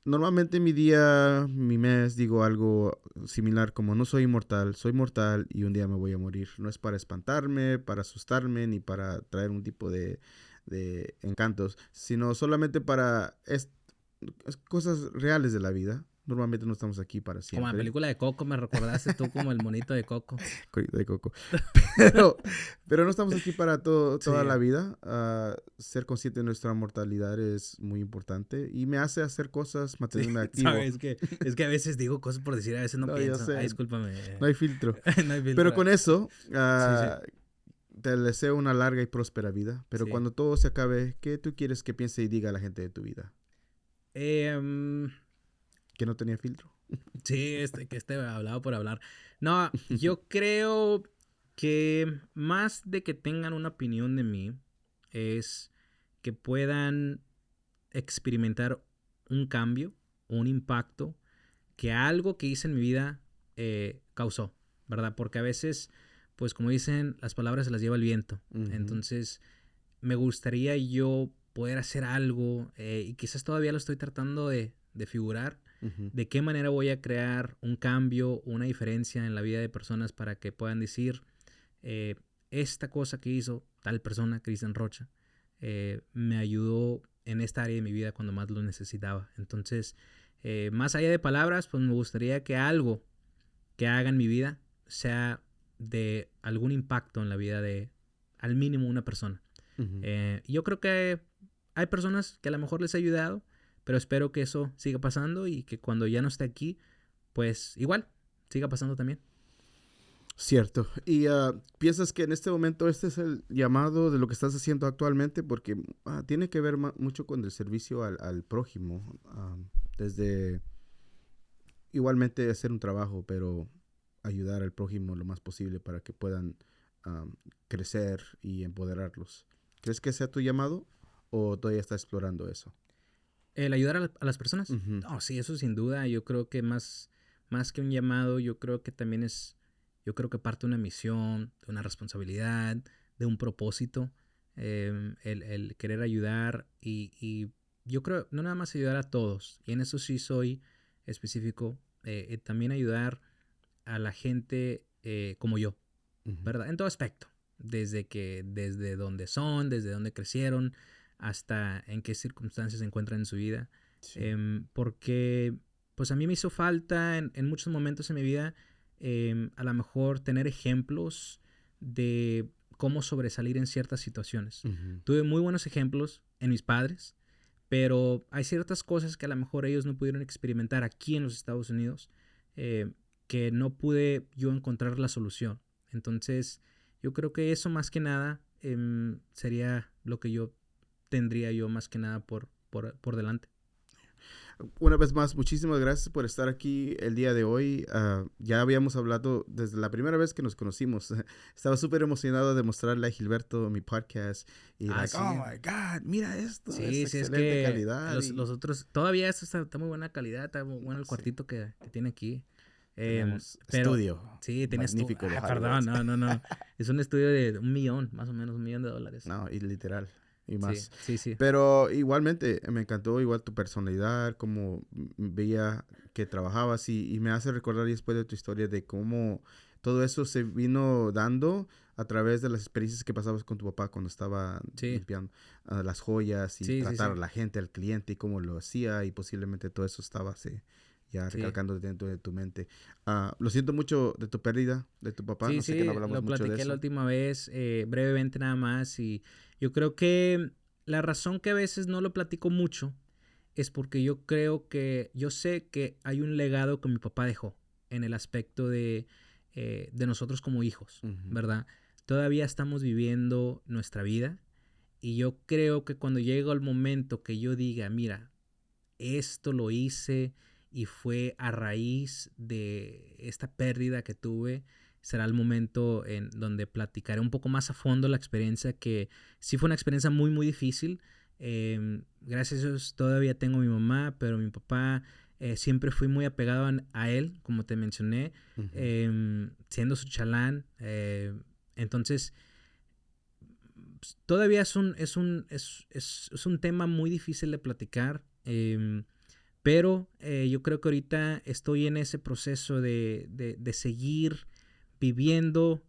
Normalmente mi día, mi mes, digo algo similar como no soy inmortal, soy mortal y un día me voy a morir. No es para espantarme, para asustarme, ni para traer un tipo de encantos, sino solamente para cosas reales de la vida. Normalmente no estamos aquí para siempre. Como la película de Coco, me recordaste tú como el monito de Coco. De Coco. Pero no estamos aquí para toda Sí. la vida. Ser consciente de nuestra mortalidad es muy importante y me hace hacer cosas, mantenerme activo. ¿Sabes? Es que a veces digo cosas por decir, a veces no No, yo pienso. sé. Ay, discúlpame. No hay filtro. No hay filtro. Pero con eso, Sí. te deseo una larga y próspera vida. Pero Sí. cuando todo se acabe, ¿qué tú quieres que piense y diga la gente de tu vida? Que no tenía filtro. Sí, que hablado por hablar. No, yo creo Que más de que tengan una opinión de mí, es que puedan experimentar un cambio, un impacto, que algo que hice en mi vida causó, ¿verdad? Porque a veces, pues como dicen, las palabras se las lleva el viento. Ujú. Entonces, me gustaría yo poder hacer algo, y quizás todavía lo estoy tratando de figurar, Ujú. de qué manera voy a crear un cambio, una diferencia en la vida de personas para que puedan decir, eh, esta cosa que hizo tal persona, Cristian Rocha, me ayudó en esta área de mi vida cuando más lo necesitaba. Entonces, más allá de palabras, pues me gustaría que algo que haga en mi vida sea de algún impacto en la vida de al mínimo una persona. Ujú. Yo creo que hay personas que a lo mejor les ha ayudado, pero espero que eso siga pasando y que cuando ya no esté aquí, pues igual, siga pasando también. Cierto. ¿Y piensas que en este momento este es el llamado de lo que estás haciendo actualmente? Porque tiene que ver mucho con el servicio al prójimo. Desde igualmente hacer un trabajo, pero ayudar al prójimo lo más posible para que puedan crecer y empoderarlos. ¿Crees que sea tu llamado o todavía estás explorando eso? El ayudar a las personas. Ujú. No, sí, eso sin duda. Yo creo que más que un llamado, yo creo que también yo creo que parte de una misión, de una responsabilidad, de un propósito, el querer ayudar y yo creo, no nada más ayudar a todos, y en eso sí soy específico, también ayudar a la gente como yo, Ujú. ¿verdad? En todo aspecto, desde dónde son, desde dónde crecieron, hasta en qué circunstancias se encuentran en su vida. Sí. Porque pues a mí me hizo falta en muchos momentos en mi vida, a lo mejor tener ejemplos de cómo sobresalir en ciertas situaciones. Ujú. Tuve muy buenos ejemplos en mis padres, pero hay ciertas cosas que a lo mejor ellos no pudieron experimentar aquí en los Estados Unidos, eh, que no pude yo encontrar la solución. Entonces, yo creo que eso más que nada sería lo que yo tendría yo más que nada por delante. Una vez más, muchísimas gracias por estar aquí el día de hoy. Ya habíamos hablado desde la primera vez que nos conocimos. Estaba súper emocionado de mostrarle a Gilberto mi podcast. Y Sí. oh my God, mira esto, es Sí, sí, es excelente que calidad. los otros, todavía esto está muy buena calidad, está muy bueno el Sí, cuartito que tiene aquí. tenemos Pero estudio sí, tienes tú. magnífico de Hollywood. Perdón, no. Es un estudio de 1 millón, más o menos $1 millón. No, y literal, y Sí, más. sí. Pero igualmente, me encantó igual tu personalidad, cómo veía que trabajabas y me hace recordar después de tu historia de cómo todo eso se vino dando a través de las experiencias que pasabas con tu papá cuando estaba Sí, limpiando las joyas y sí. tratar a la gente, al cliente y cómo lo hacía y posiblemente todo eso estaba ya Sí. recalcando dentro de tu mente. Lo siento mucho de tu pérdida, de tu papá, no sé que no Sí, hablamos lo mucho de platiqué la eso. última vez, brevemente nada más, y yo creo que la razón que a veces no lo platico mucho es porque yo sé que hay un legado que mi papá dejó en el aspecto de nosotros como hijos, Ujú. ¿verdad? Todavía estamos viviendo nuestra vida y yo creo que cuando llega el momento que yo diga, mira, esto lo hice y fue a raíz de esta pérdida que tuve, será el momento en donde platicaré un poco más a fondo la experiencia, que sí fue una experiencia muy, muy difícil. Gracias a Dios todavía tengo a mi mamá, pero mi papá siempre fui muy apegado a él, como te mencioné, Ujú. siendo su chalán. Entonces, todavía es un tema muy difícil de platicar. Pero yo creo que ahorita estoy en ese proceso de seguir viviendo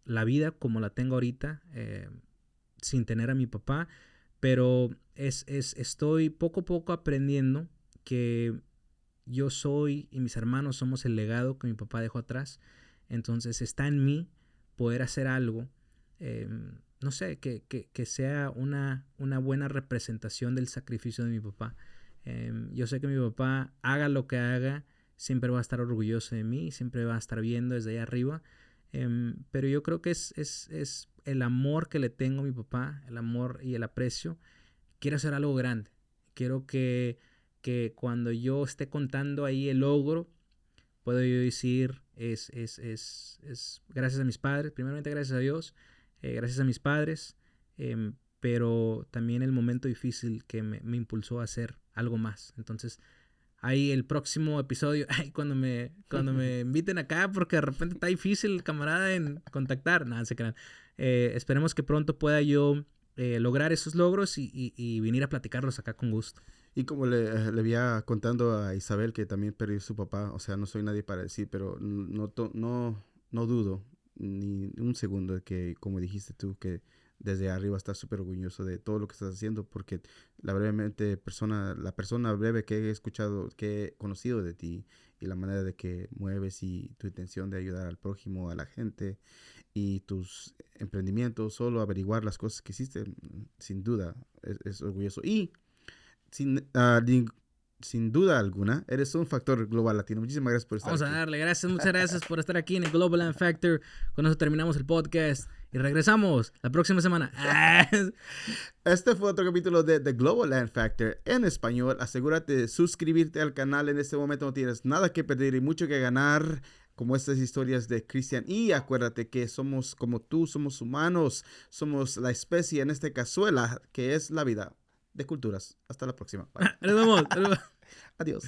la vida como la tengo ahorita, sin tener a mi papá, pero estoy poco a poco aprendiendo que yo soy y mis hermanos somos el legado que mi papá dejó atrás. Entonces está en mí poder hacer algo, no sé, que sea una buena representación del sacrificio de mi papá. Yo sé que mi papá, haga lo que haga, siempre va a estar orgulloso de mí, siempre va a estar viendo desde allá arriba. Pero yo creo que es el amor que le tengo a mi papá, el amor y el aprecio. Quiero hacer algo grande. Quiero que cuando yo esté contando ahí el logro, puedo yo decir, es gracias a mis padres, primeramente gracias a Dios, gracias a mis padres, pero también el momento difícil que me impulsó a hacer algo más. Entonces, ahí el próximo episodio, cuando me inviten acá, porque de repente está difícil el camarada en contactar, nada, se crean. Esperemos que pronto pueda yo lograr esos logros y venir a platicarlos acá con gusto. Y como le había contando a Isabel, que también perdió su papá, o sea, no soy nadie para decir, pero no dudo ni un segundo de que, como dijiste tú, que desde arriba estás súper orgulloso de todo lo que estás haciendo, porque la persona breve que he escuchado, que he conocido de ti, y la manera de que mueves y tu intención de ayudar al prójimo, a la gente, y tus emprendimientos, solo averiguar las cosas que hiciste, sin duda, es orgulloso. Y sin duda alguna, eres un factor global latino. Muchísimas gracias por estar aquí. Vamos a darle, muchas gracias por estar aquí en el Global Land Factor. Con eso terminamos el podcast y regresamos la próxima semana. Este fue otro capítulo de The Global Land Factor en español. Asegúrate de suscribirte al canal. En este momento no tienes nada que perder y mucho que ganar, como estas historias de Cristian. Y acuérdate que somos como tú, somos humanos, somos la especie en esta cazuela que es la vida de culturas. Hasta la próxima. Bye. Nos vemos. Adiós.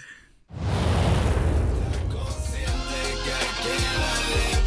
Consciente que hay que darle